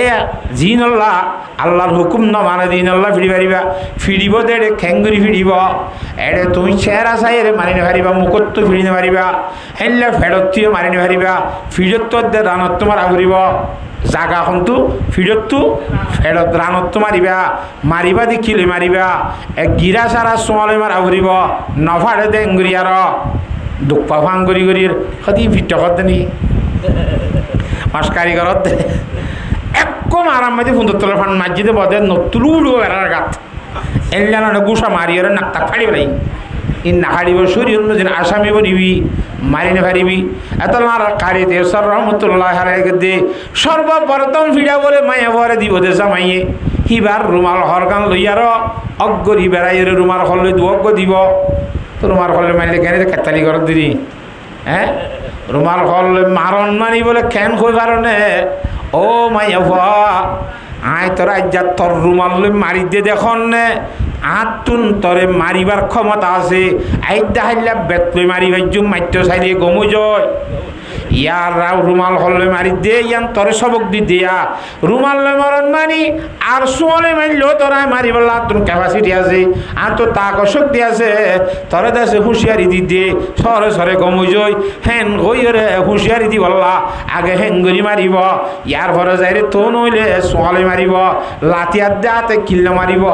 এ জিন আল্লাহ আল্লাহর হুকুম ন মানে দিন আল্লাহ ফিরি পারিবা ফিরিব দে খেঙ্গুরি ফিরিব এড়ে তুমি চেহারা চাইরে মানি নেপারিবা মুখত ফিরি নেপারিবা হেনলে ফেরতিও মারি নেপারিবা ফিরত দে রানত তোমার আগুরিব জাগা কিন্তু ফিরতো ফেরত রানত মারিবা মারিবা দেখিলে মারিবা এক গিরা সারা সোমালে মার আগুরিব নফাড়ে দে এঙ্গুরিয়ার দুঃপা ফাঙ্গুরি গরির সদি ফিট করতে নি মাস কারিগরত দে একম আরাম মাঝে ফুন্দর তলা ফান মাঝিতে বদে নতুলু বেড়ার গাত এলানো গুসা মারিয়ার নাকটা ফাড়ি বেড়াই ই নাহারিব সূর্য যেন আসামি বনিবি মারি না পারিবি এত মার কারি দেবসর রহমতুল্লাহ দে সর্বপ্রথম ফিরা বলে মায়া ভরে দিব দে জামাইয়ে হিবার রুমাল হরগান লইয়ার অগ্গরি বেড়াই রুমাল হলে দু অগ্গ দিব তো রুমাল হলে মারলে কেন কেতালি ঘর দিদি হ্যাঁ রুমাল হলে মারণ মানি বলে কেন কই পারনে ও মাইয়া ভা আয় তোর আজ্জা তোর রুমাল মারি দে দেখুন নে আতুন তরে মারিবার ক্ষমতা আছে আইদা হাইলা বেতলে মারি ভাইজুম মাইত্য চাইলে গমু জয় ইয়ার রাও রুমাল হলে মারি দে ইয়ান তরে সবক দি দিয়া রুমাল মরণ মানি আর সোলে মারলেও তোরা মারিবার তোর ক্যাপাসিটি আছে আর তো তাক শক্তি আছে তরে দেশে হুঁশিয়ারি দি দে সরে সরে গমু জয় হেন হইরে হুঁশিয়ারি দি বললা আগে হেঙ্গুরি মারিব ইয়ার ভরে যাইরে তো নইলে সোলে মারিব লাতিয়ার দাতে কিল্লা মারিব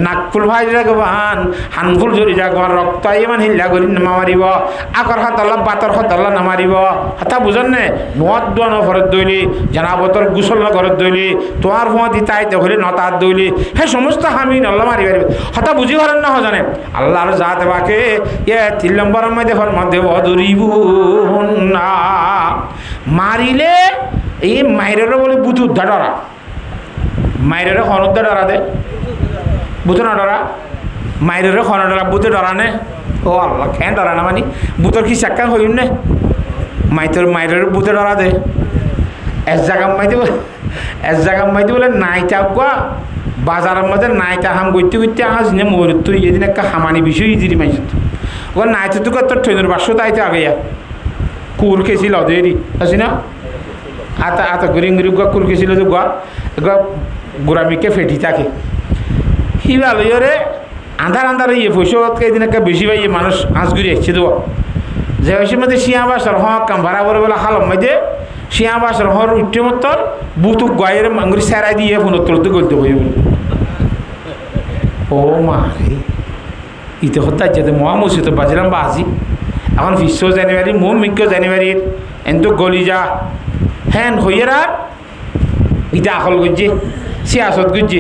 নাকফুল ভাই রাখবান হানফুল জরি রাখবান রক্ত ইমান হিল্লা করি নামা মারিব আকর হাতল্লা বাতর হাতল্লা নামারিব হাতা বুঝন নে নোয়াত দোয়া নফরত দইলি জানাবতর গুসল নগরত দইলি তোমার ফোঁয়া দিতাইতে হলে নতাত দইলি হে সমস্ত হামি নল্লা মারি পারিবে হাতা বুঝি পারেন না জানে আল্লাহর জাত বাকে এ 3 নম্বরের মধ্যে মধ্যে বদরিবু না মারিলে এই মাইরের বলে বুধ উদ্ধারা মাইরের হনুদ্দা ডরা দে বুথ না ডরা মাইরের খন ডরা বুথে ডরা নে ও আল্লাহ খেন ডরা না মানি বুথর কি চাক্কা হইন নে মাইরের বুথে ডরা দে এক জায়গা মাইতে বলে নাইটা কোয়া বাজারের মধ্যে নাইটা হাম করতে করতে আজ নে মর তুই এদিন একটা হামানি বিষয় দিদি মাইছ ও নাইতে তো তোর ট্রেনের বাসো তাইতে আগে কুর খেয়েছিল দেরি আসি না আতা আতা গরিং গরিব কুর খেয়েছিল তো গা গোড়ামিকে ফেটি থাকে হিবা লইরে আন্ধার আন্ধার ইয়ে পয়সা এদিন একটা বেশি ভাই মানুষ আঁচ ঘুরে আসছে দেবো যে ওই মধ্যে শিয়া বাসর হক কাম ভাড়া করে বলে হালম মধ্যে শিয়া বাসর হর উঠে মতর বুতুক গায়ের মাঙ্গুরি সেরাই দিয়ে ফোন তুলতে করতে বই বলে ও মা রে ইতে হত্যা যেতে মহামুসিত বাজিলাম বাজি এখন 20 জানুয়ারি মোম 20 জানুয়ারির এন্তু গলি যা হ্যান হইয়েরা ইটা আকল গুজছে সিয়াসত গুজছে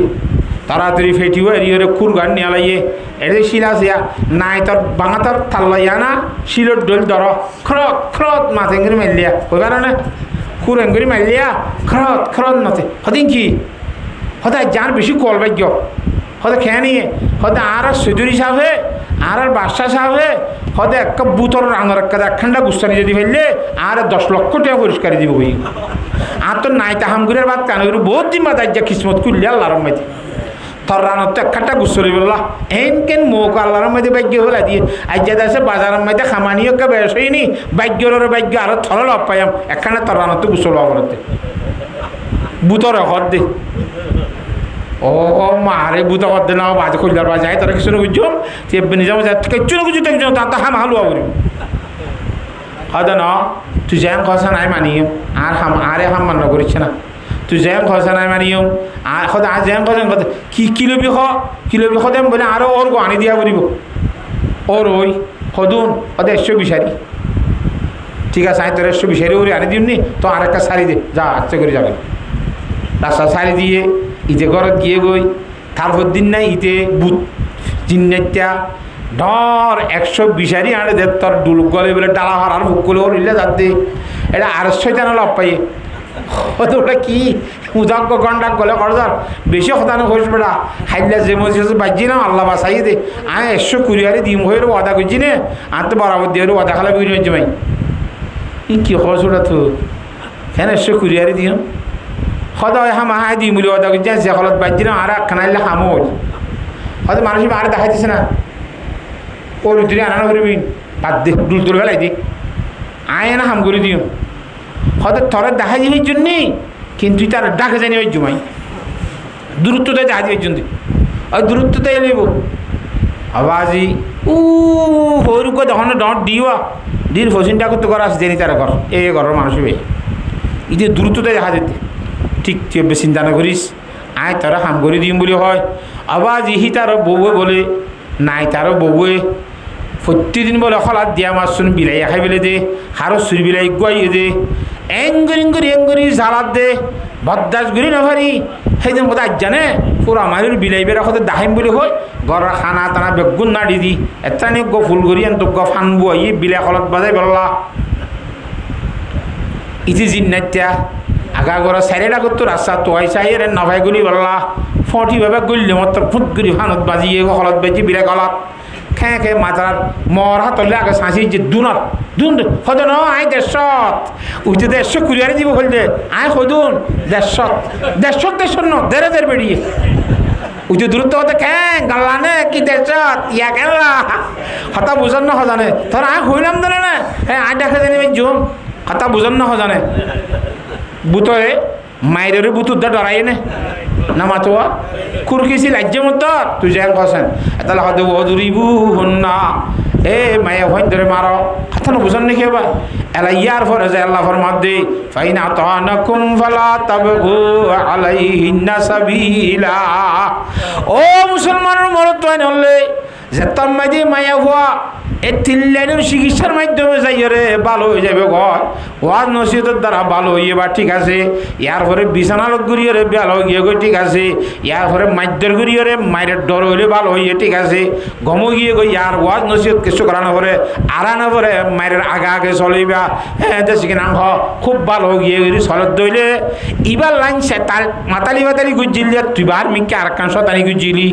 তাড়াতাড়ি ফেটিও এরিয়রে খুর গান নিয়ে লাইয়ে এড়ে শিলা সিয়া নাই তোর বাঙাতার থাল্লাইয়া না শিলর ডোল ধর খরত খরত মাছ এঙ্গুরি মারলিয়া ওই কারণে খুর এঙ্গুরি মারলিয়া খরত খরত নতে হদিন কি হতে যার বেশি কল ভাগ্য হতে খেয়ে নিয়ে হতে আর সৈদুরি সাহেবে আর বাদশা সাহেবে হতে একটা বুতর রাঙর একখানটা গুস্তানি যদি ফেললে আর 10 লক্ষ টাকা পরিষ্কার দিব বই আর তোর নাইতা হামগুরের বাদ কান বহুত দিন বাদ আজ কিসমত করলে আল্লাহর মধ্যে তোর রানত তো একটা গুসরি বললা এন কেন মুখ আল্লাহর মধ্যে ভাগ্য হলা দিয়ে আজ যে আছে বাজারের মধ্যে খামানিও কে বেশ হয়নি ভাগ্যর ভাগ্য আরো থর লাভ পাইম একখানে তোর রানত গুসল অবরতে বুতর হর দে ও মারে বুতা করতে না বাজ খুললার বাজায় তোরা কিছু না বুঝছো তুই নিজে কিচ্ছু না বুঝছো তেমন তা হাম হালুয়া করি হয়তো না তুই জ্যাং খসা নাই মানিও আর আরে হাম মান্য করিস না তুই জ্যাং খসা নাই মানিও আর হয়তো আর জ্যাং খসা কথা কি কিলো বিষ দেম বলে আরও ওর গো আনি দিয়া করিব ওর ওই সদুন ওদের 120 ঠিক আছে আমি তোর 120 ওরে আনি দিমনি তো আর একটা শাড়ি দে যা আচ্ছা করে যাবে রাস্তা শাড়ি দিয়ে ইতে ঘরত গিয়ে গই তারপর দিন নাই ইতে বুট জিন্নাইটা ডর 120 আনে দে তোর ডুল গলে বলে ডালা হার আর বুক করে ওরিলে যাতে এটা আর 6 লাভ পাইয়ে হয়তো ওটা কি উদাক্য গন্ডাক গলে করদার বেশি হতানো হইস বেড়া হাইলা যে মসি বাজি না আল্লাহ বাসাই দে আমি 120 দিম হয়ে ওয়াদা করছি নে আর তো বরাবর দিয়ে ওয়াদা খালা বিক্রি হচ্ছে ভাই ই কি হস ওটা তো কেন 120 দিও হয়তো হাম হাই দিই বলে ওটা যে হলত বাজি না আর একখানা আইলে হামো হয়তো মানুষ আর দেখাইতেছে না ওর ভিতরে আনানো করবি বাদ দে ডুল তুলে ফেলাই দি আয় না হাম করে দিও হয়তো থরের দেখা যাবে জন্যে কিন্তু তার ডাকে জানি ওই জমাই দূরত্বটা দেখা যাবে জন্য ওই দূরত্বটা এলেব আবাজি হরুকে তখন ডট দিও দিন ফসিনটা করতে করা আছে জেনি তারা ঘর এই ঘরের মানুষ এই যে দূরত্বটা দেখা যেতে ঠিক তুই বেশি চিন্তা না করিস আয় তারা হাম করে দিম বলে হয় আবার ইহি তারও বউয়ে বলে নাই তারও বউয়ে প্রতিদিন বলে হলাত দিয়া মাছ শুন বিলাইয়া খাই বেলে দে হারো সুর বিলাই গুয়াইয়ে দে এঙ্গুরি ঝালাত দে ভদ্দাস গুড়ি না ভারি সেইদিন কথা আজ জানে পুরো আমার বিলাই বেড়া হতে দাহিম বলে হয় ঘরের খানা টানা বেগুন না দি এটা নিয়ে গো ফুল করি তো গো ফানবো ই বিলাই হলত বাজাই বললা ইতি জিন্নাইত্যা আগা গড়া সাইডেটা করতো রাস্তা তো আইসাইয়ের নভাই গুলি বললা ফটি ভাবে গুললে মাত্র ফুট গুলি ফানত বাজিয়ে হলত বেজি বিলাই গলাত খেয়ে খেয়ে মাথার মর হাতলে আগে শাঁসি যে দুন হতো ন আই 150 উঠতে 120 দিব হল দে আয় হদুন 150 ন দেড় বেরিয়ে উঠতে দূরত্ব হতে খেঁ গাল্লানে কি 150 ইয়া কেনলা হতা বুঝন না হজানে তোর আয় হইলাম জানে না হ্যাঁ আয় দেখা জানি জুম হতা বুঝন না হজানে বুতরে মায়ের বুতুর দা ডরাই না মাতোয়া কুরকিছি লাজ্য মতো তুই জ্যাং কসেন তাহলে হয়তো ও দূরিবু হন না এ মায়ে হইন ধরে মারো কথা না বুঝান নাকি এবার এলা ইয়ার ফরে যে আল্লাহ ফরমাত দে ফাইনা তানাকুম ফালা তাবগু আলাইহিন্না সাবিলা ও মুসলমানের মরত হয় নলে যে তাম্মাদি মায়া হওয়া এই 3 লাইনের চিকিৎসার মাধ্যমে যাই রে ভালো হয়ে যাবে ঘর ওয়াজ নসিহতের দ্বারা ভালো হয়ে বা ঠিক আছে ইয়ার পরে বিছানালত ঘুরিয়ে রে ভালো গিয়ে গই ঠিক আছে ইয়ার পরে মাইদের ঘুরিয়ে রে মায়ের ডর হইলে ভালো হইয়ে ঠিক আছে গমো গিয়ে গই ইয়ার ওয়াজ নসিহত কিছু করানো পরে আরানো পরে মায়ের আগে চলিবা হ্যাঁ দেশি নাম খুব ভালো গিয়ে গিয়ে চলত দইলে ইবার লাইন সে তার মাতালি গুজিলি তুই বার মিকে আর কান শতানি গুজিলি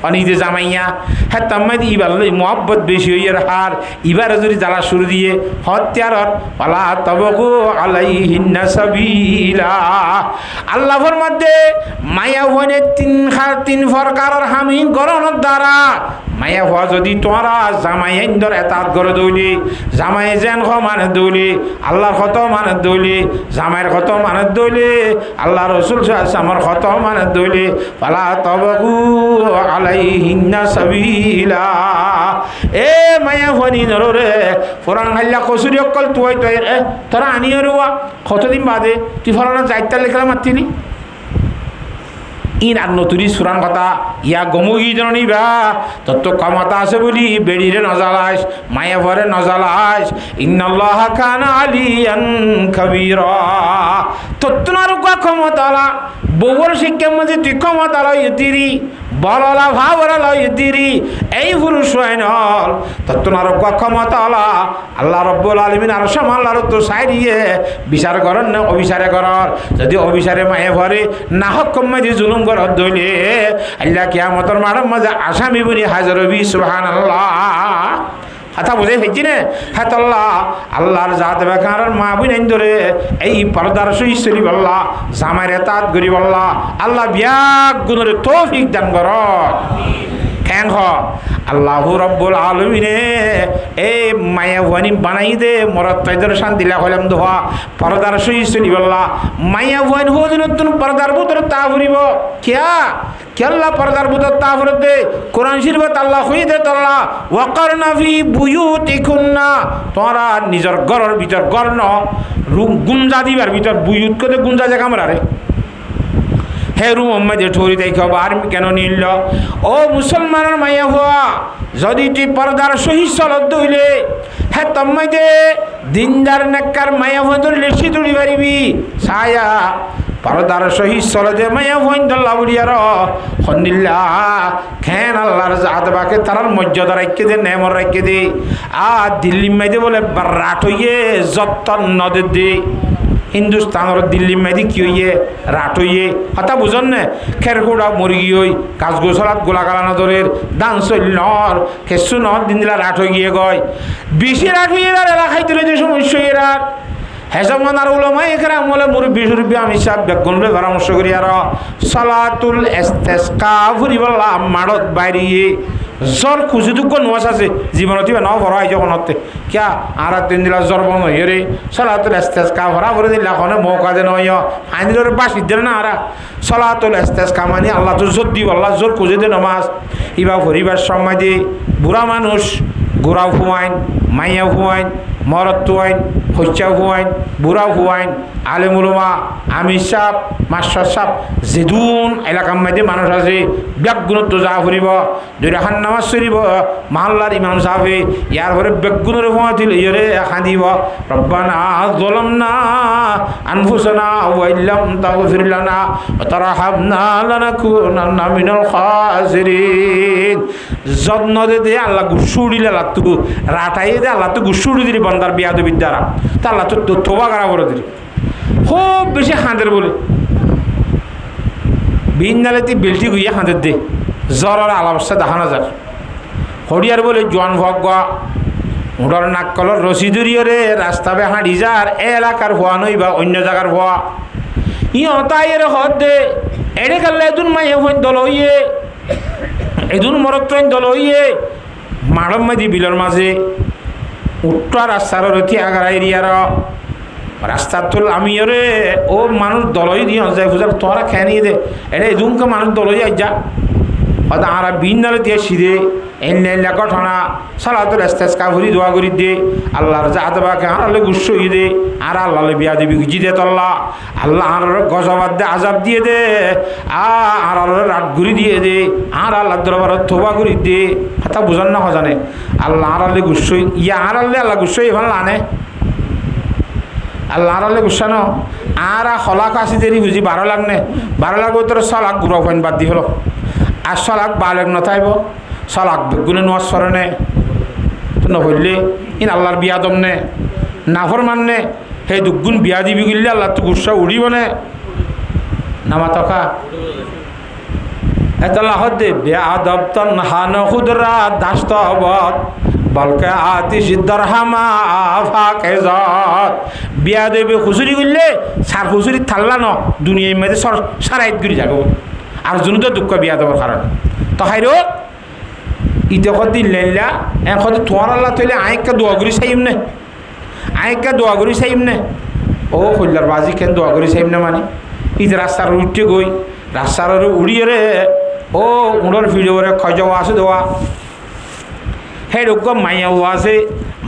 অনিদে জামাইয়া হ্যাঁ তাম্মাদি ইবার মহব্বত বেশি হইয়ার হার ইবার যদি জ্বালা শুরু দিয়ে হত্যারত পালা তবকু আলাইহিন্না সাবিলা আল্লাহর মধ্যে মায়া হইনে তিন প্রকারের হামি গরণের দ্বারা মায়া হওয়া যদি তোমরা জামাই ইন্দর এতাত করে দৌলি জামাই যেন মানে দৌলি আল্লাহর কত মানে দৌলি জামাইয়ের কত মানে দৌলি আল্লাহ রসুল আমার কত মানে দৌলি পালা তবকু আলাইহিন্না সাবিলা এ মায়া ফনি নরে ফরান হাল্লা কসুরি অকল তুই তুই তোরা আনিয়ে রুয়া কতদিন বাদে তুই ফরানা যাইতে লেখা মারতিনি ইন আর নতুরি সুরান কথা ইয়া গমুগি জননী বা তোর তো ক্ষমতা আছে বলি বেড়িরে নজালাস মায়া ভরে নজালাস ইন্নাল্লাহ কানা আলিয়ান কাবীরা তোর তো আর ক্ষমতা বউর শিক্ষার মধ্যে তুই ক্ষমতা ইতিরি বললা ভাবরা ইতিরি এই পুরুষ হল তোর তো আর ক্ষমতা আল্লাহ রব্বুল আলামিন আর সামাল্লার তো সাইরিয়ে বিচার করেন না অবিচারে করার যদি অবিচারে মায়ে ভরে না হকম মাঝে জুলুম করার দইলে আল্লাহ কিয়ামতের মাঠের মাঝে আসামি বলি হাজার হবি সুবহানাল্লাহ হাতা বুঝে ফেলছি না হাতল্লাহ আল্লাহর জাত বেকার মা বুঝেন ধরে এই পর্দার সহি চলি বললা জামাইরে তাঁত গরি বললা আল্লাহ বিয়াক গুণরে তৌফিক দান কর খ্যাং হ আল্লাহ রব্বুল আলামিনে এই মায়া ওয়ানি বানাই দে মরত তাইদের শান্তি লা হলাম দোয়া পর্দার সহি চলি বললা মায়া ওয়ান হোদ নতুন পর্দার ভিতর তা ভরিব কিয়া কেল্লা পর্দার ভিতর তা ভরে দে কোরআন শরীফত আল্লাহ কই দে তাল্লাহ ওয়াকারনা ফি বুয়ুতিকুন্না তোরা নিজের ঘরের ভিতর গর্ণ গুঞ্জা দিবার ভিতর বুয়ুত কতে গুঞ্জা জায়গা মারে হে রুম মধ্যে ঠোরি দেখো আর কেন নিল ও মুসলমানের মাইয়া হওয়া যদি তুই পর্দার সহি চলত দইলে হে তম্মাইতে দিনদার নেককার মাইয়া হয়ে ধরলে সিঁদুড়ি পারিবি ছায়া পর্দার সহি চলতে মাইয়া হইন দল্লা বুড়িয়ার খন্দিল্লা খেন আল্লাহর জাত বাকে তারার মর্যাদা রাখকে দে নেমর রাখকে দে আর দিল্লি মাইদে বলে রাট হইয়ে যত্তন নদের দে হিন্দুস্তানের দিল্লি মেদি কি হইয়ে রাট হইয়ে কথা বুঝন না খেরকুড়া মুরগি হই গাছ গোছলাত গোলা গালানো দরের দান চল্যর খেসু ন দিন দিলা রাট হয়ে গিয়ে গয় বেশি রাট হইয়ে আর এলাকায় তুলে যে সমস্যা এরার হেসমান আর উলামা এখানে আমলে মুরব্বী সুরব্বী আমি সব বেগুনলে পরামর্শ করি আর সালাতুল ইস্তিসকা ফুরিবল্লা মাড়ত বাইরিয়ে জ্বর খুঁজুদুগ্য নোয়াস আছে জীবনত ন ভরা হয় যখনতে কিয়া আর তিন দিলা জ্বর বন্ধ হয়ে রে সালাতুল ইস্তিসকা ভরা ভরে দিলা ওখানে মৌকা দে নয় ফাইনিলের বাসি দে না আর সালাতুল ইস্তিসকা মানে আল্লাহ তো জোর দিব আল্লাহ জোর খুঁজে দে নমাজ ইবা ভরিবার সময় দিয়ে বুড়া মানুষ গোড়াও হুয়াইন মাইয়া হুয়াইন মরত হুয়াইন হচ্চা হুয়াইন বুড়া হুয়াইন আলেমুলমা আমির সাপ মাস্টার সাপ যেদুন এলাকার মধ্যে মানুষ আছে ব্যাগুণত্ব যা ফুরিব দুইটাখান নামাজ চলিব মাহল্লার ইমাম সাহেবে ইয়ার পরে বেগুনের হুয়া দিল ইয়রে খাঁদিব রব্বানা যালামনা আনফুসানা ওয়া ইল্লাম তাগফির লানা ওয়া তারহামনা লানাকুনান্না মিনাল খাসিরিন যত্ন দে আল্লাহ গুসুড়িলে আল্লাহ তু রাটাই দে আল্লাহ তো গুসুড়ি দিলি বন্দার বিয়াদ বিদ্যারা তা আল্লাহ তো তোবা করা করে দিলি খুব বেশি খাঁদের বলে বিন্দালে তুই বেলটি গুইয়া খাঁদের দে জ্বরের আলাবস্থা দেখানো যায় হরিয়ার বলে জোয়ান ভগা উড়ার নাক কলর রসিদুরিয়রে রাস্তা বে হাঁড়ি যার এ এলাকার হওয়া নই বা অন্য জায়গার হওয়া তাই এর হদ দে এড়ে কালে এদুন মাইয়ে হইন দল হইয়ে এদুন মরক দল হইয়ে মাড়ম মাঝি বিলর মাঝে উত্তর রাস্তার রথি আগার এরিয়ার রাস্তার তোল আমি রে ও মানুষ দলই দিয়ে যায় বুঝার তোরা খেয়ে নিয়ে দে এটা এদুমকে মানুষ দলই আই যা হয়তো আর বিন্দালে দিয়ে সিদে এনলে ঘটনা সালাতুল ইস্তিসকা ভরি দোয়া করি দে আল্লাহর জাত বাকে আল্লাহ গুসো দে আর আল্লাহ বিয়া দিবি গুজি দে তল্লা আল্লাহ আর গজবাদ দে আজাব দিয়ে দে আর আল্লাহ রাত ঘুরি দিয়ে দে আর আল্লাহ দরবার থোবা করি দে কথা বুঝান না হজানে আল্লাহ আর আল্লাহ গুসো ইয়া আর আল্লাহ গুসো এভাবে লানে আল্লাহ আর আল্লাহ গুসানো আর হলাক আসি দেরি বুঝি 12 লাখ নে 12 লাখ তোর 6 লাখ গুড়া ফাইন বাদ দি হলো আর 6 লাখ 12 লাখ নথাইব 6 লাখ বেগুনে নোয়াজ সরনে তো নহলে ইন আল্লাহর বিয়াদম নে নাফরমান নে সেই দুগুণ বিয়া দিবি গিলে আল্লাহ তো গুসা উড়িব নে নামা টকা এতলা হদে বেয়াদব তনহান খুদরা দাস্তবত বলকে আতি সিদ্ধর হামা ফাকে যত বিয়া দেবে খুচুরি করলে সার খুচুরি থাল্লা ন দুনিয়ার মধ্যে সারাইত ঘুরি যাবো আর জন্য তো দুঃখ বিয়া দেবার কারণ তো হাইরো ইতে কদিন লেলা এখন তোমার আল্লাহ তৈলে আয়েকটা দোয়া করি চাইম নে আয়েকটা দোয়া করি চাইম নে ও কল্যার বাজি কেন দোয়া করি চাইম না মানে ইতে রাস্তার উঠতে গই রাস্তার উড়িয়ে রে ও উড়োর ভিডিওরে খয় যাওয়া আছে দেওয়া হে রোগ মাইয়া হওয়া আছে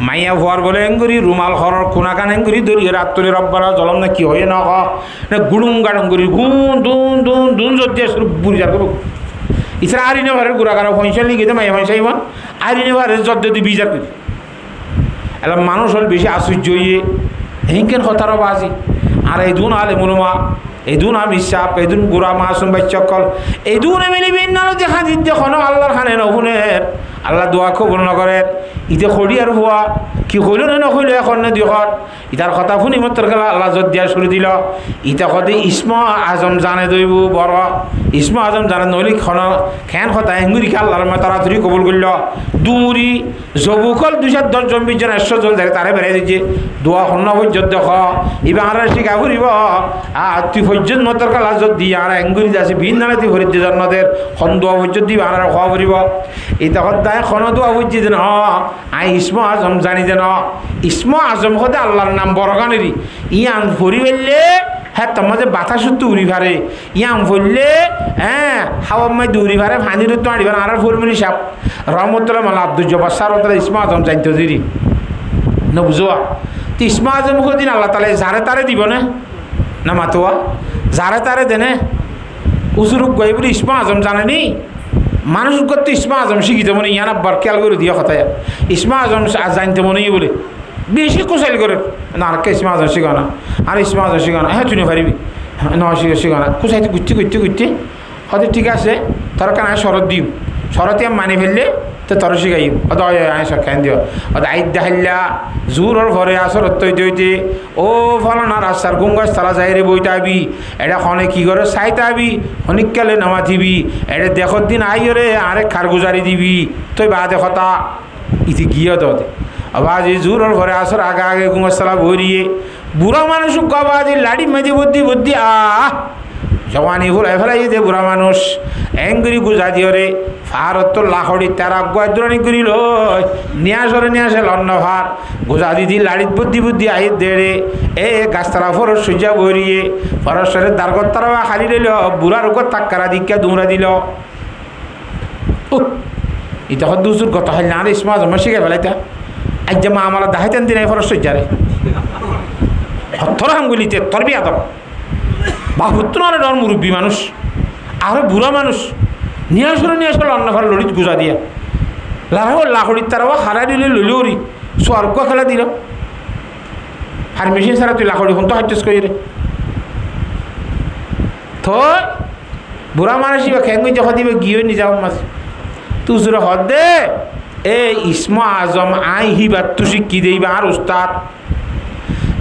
মাইয়া হওয়ার বলে এঙ্গুরি রুমাল হরর কোনাকান এঙ্গুরি দরিয়ে রাত তোলে রব্বারা জলম না কি হয়ে না গুড়ুং গাড়ুং করি গুন দুন দুন দুন যদি বুড়ি যার করুক ইসরা আরিনে ভারের গুড়াগারা পয়সা নিয়ে গেছে মাইয়া পয়সা ইমান আরিনে ভারের যদি বিচার করি এলা মানুষ হল বেশি আশ্চর্য ইয়ে হিংকেন কথারও বাজি আর এই দুন আলে মুলমা এই দুন আমি সাপ এই দুন গুড়া মাসুম বাচ্চকল এই দুন মিলি বিন্নালো দেখা দিতে কোনো আল্লাহর খানে নহুনের আল্লাহ দোয়া কবুল নকরেন ইতে খড়ি আর হওয়া কি হইল না নকইল এখন না দিহর ইতার কথা শুনি মতর গেলা আল্লাহ যত দিয়া শুরু দিল ইতা কদি ইসমা আজম জানে দইব বড় ইসমা আজম জানে নইলি খেন কথা হেঙ্গুরি খে আল্লাহর মা তাড়াতাড়ি কবুল করল দুমুরি জবুকল 210 জন 20 জন 100 জন তারে বেড়াই দিচ্ছে দোয়া হন্না পর্যন্ত দেখ ইবার শিখা ফুরিব আর তুই পর্যন্ত মতর গেলা যত দিয়া আর হেঙ্গুরি আছে ভিন নালে তুই ভরি দিয়ে জন্মদের খন দোয়া পর্যন্ত দিবা আর খাওয়া ফুরিব ইতা দায় খন দোয়া বুঝছি যেন আই ইসমা আজম জানি যেন ইসমা আজম হতে আল্লাহর নাম বড়গানেরই ইয়ান ভরি ফেললে হ্যাঁ তোমার যে বাতা সুতো উড়ি ভারে ইয়াম বললে হ্যাঁ হাওয়া মাই দৌড়ি ভারে ফানি তো আড়িবার আর ফরমিনি সাপ রহমতুল্লাহ মাল আব্দুল জব্বার সারতলা ইসমা আজম জানতে দিদি ন বুঝোয়া তো ইসমা আজম দিন আল্লাহ তালা যারে তারে দিব না মাতোয়া যারে তারে দেনে উজুরুক গই বলে ইসমা আজম জানেনি মানুষ করতে ইসমা আজম শিখিতে মনে ইয়ান আব্বার খেয়াল করে দিয়া কথা ইসমা আজম জানতে মনেই বলে বেশি কোশাইল করে না আর কে ইসমা আজম শিখা না আর ইসমা আজম শিখা না হ্যাঁ তুই পারিবি না শিখা না কোশাইতে ঘুরতে হয়তো ঠিক আছে তোর কেন শরৎ দিম শরতে আমি মানি ফেললে তো তোর শিখাই আয় খান দিও আইত দেখাইলা জোর ঘরে আসর হইতে ও ফলনা রাস্তার গুঙ্গাস তারা যাই রে বইতে আবি এটা খনে কি করে চাইতে আবি অনেককালে নামা দিবি এটা দেখর দিন আইরে আরেক খার গুজারি দিবি তুই বা দেখতা ইতি গিয়ে তো আবাজ জোর ঘরে আসর আগে গুঙ্গাস তালা ভরিয়ে বুড়া মানুষ কবাদি লাড়ি মেদি বুদ্ধি জওয়ানি ভুলাই ফেলাই যে বুড়া মানুষ এঙ্গুরি গুজা দিয়ে রে ফারত লাখড়ি তারা গুয়াদ্রানি করিল নিয়ে আসে লন্ন ভার গুজা দিদি লাড়িত বুদ্ধি আই দেড়ে এ গাছতারা ফরস সূর্যা ভরিয়ে ফরসের দারগত তারা খালি রইল বুড়ার উপর তাক্কারা দিকা দুমরা দিল এটা হদ দুসুর গত হাল না ইসমা জমা শিখে ফেলাইতা আজ যে মা আমার দাহাইতেন দিন এই ফরস সূর্যারে হত্তর হামগুলিতে তোর বিয়া দাও বাহুত্র ডর মুরব্বী মানুষ আরো বুড়া মানুষ নিয়ে আসলো অন্য ঘর লড়িত গুজা দিয়া লাভ লাখড়ির তারাও হারা দিলে লইলি স্বর্গ খেলা দিল আর মেশিন ছাড়া তুই লাখড়ি তো হাইটেস করি রে তো বুড়া মানুষ বা খেঙ্গুই যখন দিবে গিয়ে নিয়ে যাও মাছ তুজুর হদ দে এ ইসমা আজম আই হিবার তু শিক্ষি দেইবা আর উস্তাদ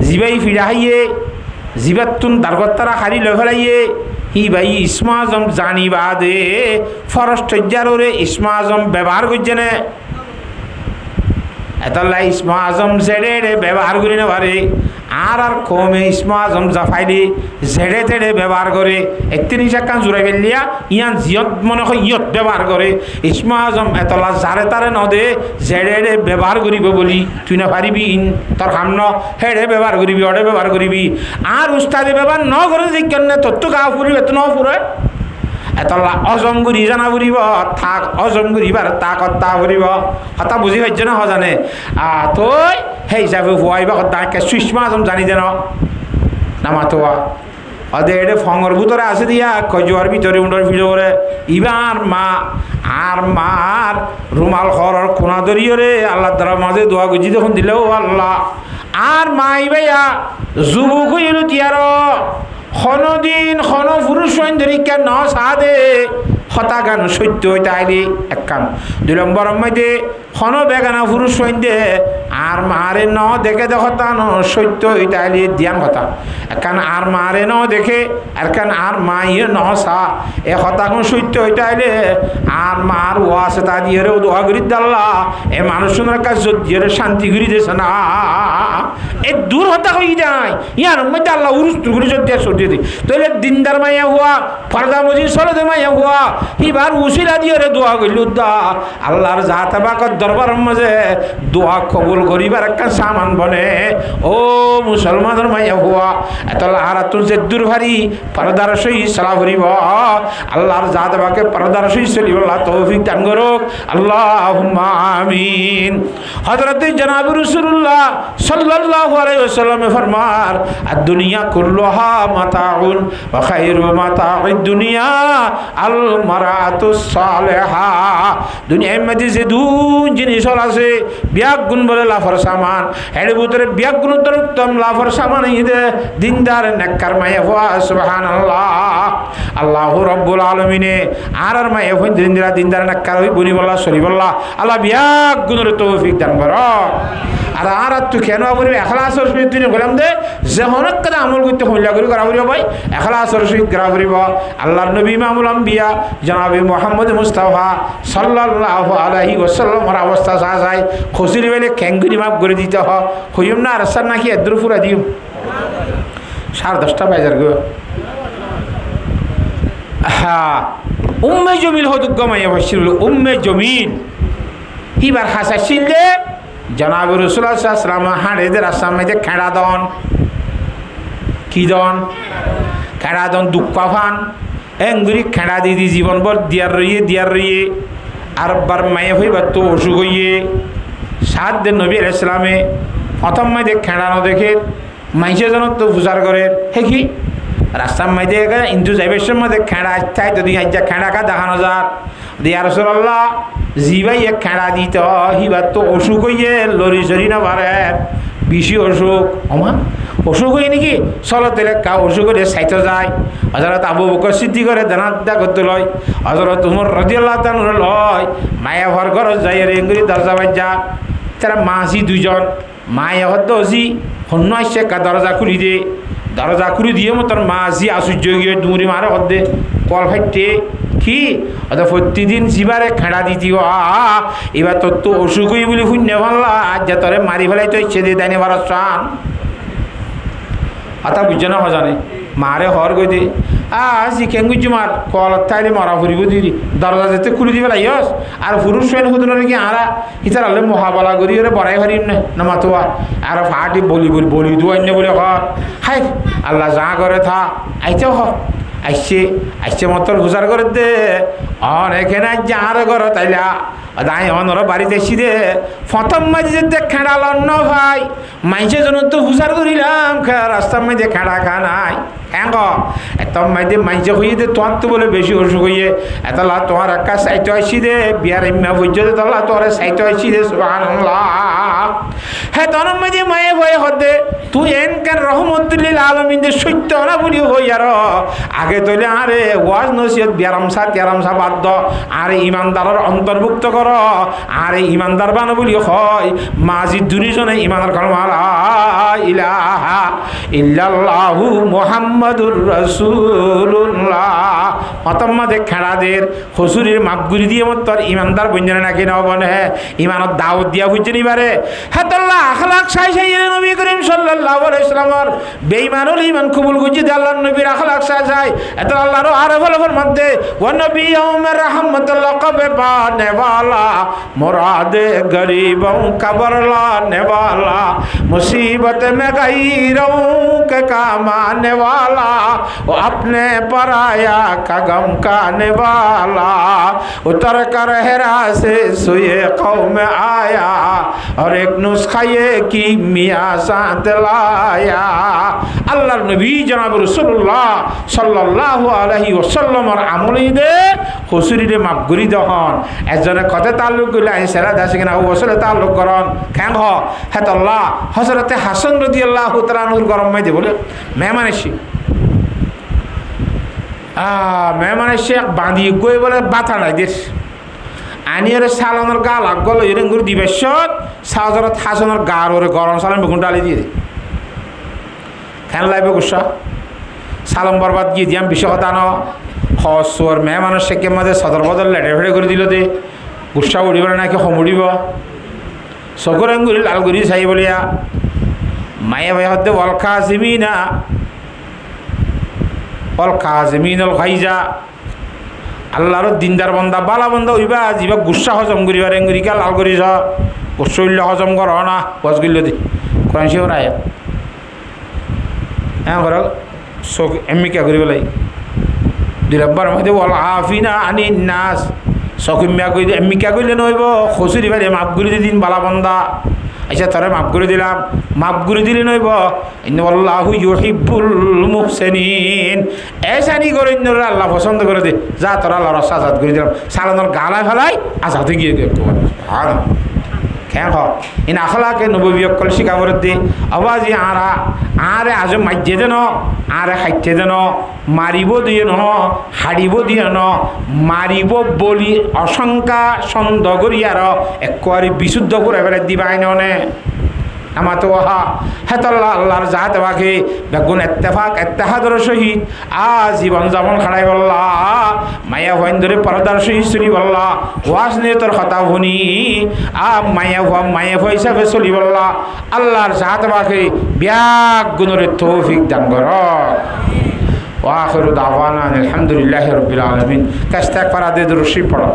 জিবাই ফিরা হাইয়ে জিবাতুন দারগত্তারা হারি লফেলাইয়ে হি ভাই ইসমা আজম জানিবা দে ফরস্ট রে ইসমা আজম ব্যবহার করছে না এতলা ইসমা আজম জেডে ব্যবহার করি না পারে আর কমে ইসমা আজম জাফাইলি জেডে তেড়ে ব্যবহার করে 31 কান জোড়াই ফেলিয়া ইয়ান জিয়ত মনে হয় ইয়ত ব্যবহার করে ইসমা আজম এতলা যারে তারে নদে জেডে ব্যবহার করিব বলি তুই না পারিবি তোর কাম ন হেডে ব্যবহার করিবি অডে ব্যবহার করিবি আর উস্তাদে ব্যবহার ন করে দেখেন না তোর তো গা ফুরিব এত ন ফুরে এতলা অজমগুরি জানা ফুরিব থাক অজমগুরিবার তা ফুরিব কথা বুঝি পাইছে না জানে তই সেই হিসাবে হুয়াইবা তাকে সুষমা আজম জানি যেন নামাতোয়া অদে এটা ফঙর ভিতরে আছে দিয়া কজোয়ার ভিতরে উন্ডর ভিড় করে ইবার মা আর মার রুমাল খরর কোনা ধরিয়ে রে আল্লাহ তারা মাঝে দোয়া গুজি দেখুন দিলেও আল্লাহ আর মা ইবাইয়া যুবক হইল তিয়ার দিন পুরুষ ধরিকা ন সাদে হতা গান সত্য হইতে আইলি এক কান 2 নম্বর মধ্যে বেগানা পুরুষ দে আর মারে ন দেখে দেখতা ন সত্য হইতে আইলি ধ্যান কথা একান আর মারে ন দেখে একান আর মাইয়ে ন সা এ হতা কোন সত্য হইতে আইলে আর মার ওয়াসে তা দিয়ে দোয়া করি দাল্লা এ মানুষের কাছে দিয়ে শান্তি করি দিয়েছে না এ দূর হতা হয়ে যায় ইয়ার মধ্যে আল্লাহ উরুস তুগুরি যদি সরিয়ে দিই তাহলে দিনদার মাইয়া হুয়া ফরদা মজিদ সলদে মাইয়া হুয়া হিবার উসিলা দিয়ে দোয়া কইল দা আল্লাহর জাত বাকত দরবারের মাঝে দোয়া কবুল করিবার একটা সামান বনে ও মুসলমানের মাইয়া হুয়া এতলা হারাতুন যে দুর্ভারি পরদার সই সালা ভরিব আল্লাহর জাত বাকে পরদার সই চলিব আল্লাহ তৌফিক দান করুক আল্লাহুম্মা আমিন হযরত জনাব রাসূলুল্লাহ সাল্লাল্লাহু আলাইহি ওয়াসাল্লাম ফরমার আদ-দুনিয়া কুল্লুহা মাতাউন ওয়া খায়রু মাতাউদ দুনিয়া আল মারাতুস সালিহা দুনিয়ার মধ্যে যে দুই জিনিস আছে বিয়াক গুণ বলে লাফর সামান এর ভিতরে বিয়াক গুণ উত্তম লাফর সামান ইদে দিনদার নেককার মায়া ওয়া সুবহানাল্লাহ আল্লাহু রাব্বুল আলামিন আর মায়া হইন দিনদার নেককার হই বলি বল্লাহ সরি বল্লাহ আল্লাহ বিয়াক গুণের তৌফিক দান করো আর তুই কেন বলবি এখলাসের সহিত তুই বললাম দে যেহনক কাদা আমল করতে হইলা করি করা করিব ভাই এখলাসের সহিত করা করিব আল্লাহর নবী ইমামুল আম্বিয়া জনাবে মুহাম্মদ মুস্তাফা সাল্লাল্লাহু আলাইহি ওয়াসাল্লামের অবস্থা চাই খুশির বেলে ক্যাঙ্গুরি মাপ করে দিতে হ হইম না রাস্তার নাকি এদ্র ফুরা দিম 10:30 বাজার গো হ্যাঁ উম্মে জমিল হদুক মাইয়া বসছিল উম্মে জমিল হিবার হাসা ছিললে জনাব রাসূলুল্লাহ সাল্লাল্লাহু আলাইহি ওয়াসাল্লাম হাড়েদের আসামে খেড়া দন কি দন খেড়া দন দুঃখাফান এঙ্গুরি খেড়া দিদি জীবনভর দিয়ার রইয়ে আর বার মায়ে হইবার তো অসুখ হইয়ে 7 দিন নবী আলাইহিস সালামে প্রথম মাইদে খেড়ানো দেখে মাইসে জন তো ফুসার করে হে কি রাস্তার মাইদে ইন্দু যাইবের মধ্যে খেড়া চাই যদি আজ্জা খেড়া কা দেখানো যার দিয়া রাসূলুল্লাহ জিবাই এক খেড়া দিত হিবার তো অসুখ হইয়ে লরি সরি না পারে বেশি অসুখ ওমা অসুখ হয়ে নাকি চলো তেলে কা অসুখ করে সাইতে যায় হযরত আবু বকর সিদ্দিক করে দানাদা করতে লয় হযরত উমর রাদিয়াল্লাহু তাআলা লয় মায়া ঘর ঘর যাই রে এঙ্গুরি দরজা বাজা তারা মাসি দুইজন মায়া হদ্দ ওসি হন্য আসছে কা দরজা খুলি দিয়ে মতন মাসি আশ্চর্য গিয়ে ডুমুরি মারে হদ্দে কল ফাইটে কি অর্থাৎ প্রতিদিন জিবারে খেড়া দিতি এবার তোর তো অসুখ হই বলে শূন্য ভাল্লা আজ যা তোরে মারি ফেলাই তো ইচ্ছে দিয়ে দেয়নি ভারত চান আতা বুঝছে না হজানে মারে হর গই দে চিকেন গুজি মার কল তাইলে মরা ফুরিব দিদি দরজা যেতে খুলে দিবে লাইস আর পুরুষ শোয়েন হুদুন নাকি আরা ইতার আলে মহাবলা করি ওরে বড়াই হারিম না মাতোয়া আর ফাটি বলি দুয়ান্য বলে হাই আল্লাহ যা করে থা আইতে আইসে মতন হুজার করে দে এখানে যার ঘর তাইলা দাই অনর বাড়িতে এসি দে প্রথম মাঝে যেতে খেড়াল ন ভাই মাইসে জন তো হুজার করিলাম রাস্তার মাঝে খেড়া খা নাই হ্যাঁ এত মাইদে মাইসে হইয়ে দে তোমার তো বলে বেশি অসুখ হইয়ে এতলা তোমার একটা সাইতে আসি দে বিয়ার ইম্মা বুঝে দে তলা তোর সাইতে আসি দে সুবহানাল্লাহ হ্যাঁ তোর মাঝে মায়ে ভয়ে হতে তুই এনকার রহমতুল্লিল আলমিন যে সত্য না বলি হই আর আগে তৈলে আরে ওয়াজ নসিহত তেরামসা বাদ দ আরে ইমানদারের অন্তর্ভুক্ত কর আরে ইমানদার বানো বলি হয় মাঝি দুজনে ইমানের কলমা লা ইলাহা ইল্লাল্লাহু মুহাম্মাদুর রাসূলুল্লাহ অতম্মাদে খেড়াদের হসুরির মাপগুড়ি দিয়ে মত তোর ইমানদার বঞ্জনে নাকি না বনে ইমানত দাওয়াত দিয়া বুঝছে নিবারে হ্যাঁ তোল্লা আখলাক সাই নবী করিম সাল্লাল্লাহু আলাইহি ওয়াসাল্লামের বেঈমানুল ঈমান কবুল করছে যে আল্লাহর নবীর আখলাক সাই এত আল্লাহর আরে বলবার মধ্যে ওয়া নবিয়ুম রাহমাতুল্লাহ কবে পানে वाला मुरादे गरीबों कबर लाने वाला मुसीबत में गैरों के काम आने वाला वो अपने पराया का गम काने वाला उतर कर हेरा से सुए कौम में आया और एक नुस्खा ये की मियाँ साथ लाया अल्लाह नबी जनाब रसूलुल्लाह सल्लल्लाहु अलैहि वसल्लम और আমলি দে হুসুরিরে মাপগুরি দহন একজনের কথা তাল্লুক করলে আই সেরা দাসে কিনা ওসলে তাল্লুক করন খ্যাং হ্যাঁ আল্লাহ হযরতে হাসান রাদিয়াল্লাহু তাআলা আনহুর গরম মাইদে বলে মেহমান এসে বাঁধি গই বলে বাতা নাই দেশ আনিয়ারে সালানোর গা লাগল এরঙ্গুর দিবেশত হযরত হাসানের গার ওরে গরম সালাম বেগুন ডালি দিয়ে দে খ্যান লাইবে গুসা সালাম বরবাদ গিয়ে দিয়াম বিষয় কথা ন হসর মেহমানের শেখের মধ্যে সদর বদল লেটে ফেটে করে দিল দে গুসা উড়িব নাকি হম উড়িব চকুর আঙ্গুরি লালগুড়ি চাই বলিয়া মায়ে ভাই হতে অলখা জিমিনা অলখা জিমিন অল খাইজা আল্লাহর দিনদার বন্দা বালা বন্দা হইবা যিবা গুসা হজম করিবার এঙ্গুরিকা লাল করিস শৈল্য হজম কর না গছ গিল্ল দি কোরআন শিবর আয়া হ্যাঁ ঘর চোখ এমিকা কৰিব লাগে 2 নম্বর মধ্যে ওয়াল আফিনা আনিন নাস চকিমিয়া কই এমিকা কইলে নইব খসুরি ভাই মাফ করে দিন বালা বন্দা আচ্ছা তোরে মাফ করে দিলাম মাফ করে দিলে নইব ইন্নাল্লাহু ইউহিব্বুল মুহসিনিন এসানি করে আল্লাহ পছন্দ করে দে যা তোরা আল্লাহর রাস্তা আজাদ করে দিলাম সালানোর গালায় ফেলাই আজাদে গিয়ে সুবহানাল্লাহ কেন ইন আখলাকে নববিয়কল শিকাবর দি আওয়াজি আরে আজ মাইজে দেন আরে খাইতে দেন মারিব দিয়ে ন হারিব দিয়ে ন মারিব বলি অশঙ্কা সন্দ করিয়ার একবারে বিশুদ্ধ করে ফেলে দিবা আইনে আমার তো ওহা হেতাল্লাহ আল্লাহর জাহাতে বাকি বেগুন এত্তেফাক এত্তেহাদর সহিত জীবন যাপন খাড়াই বললা মায়া ভাইন ধরে পরদার সহিত চলি বললা ওয়াজ নিয়ে তোর কথা শুনি মায়া ভাই হিসাবে চলি বললা আল্লাহর জাহাতে বাকি ব্যাগ গুণের তৌফিক দান কর ওয়াখিরু দাওয়ানা আলহামদুলিল্লাহি রাব্বিল আলামিন কাস্তাক পারা দে রশি পড়ো।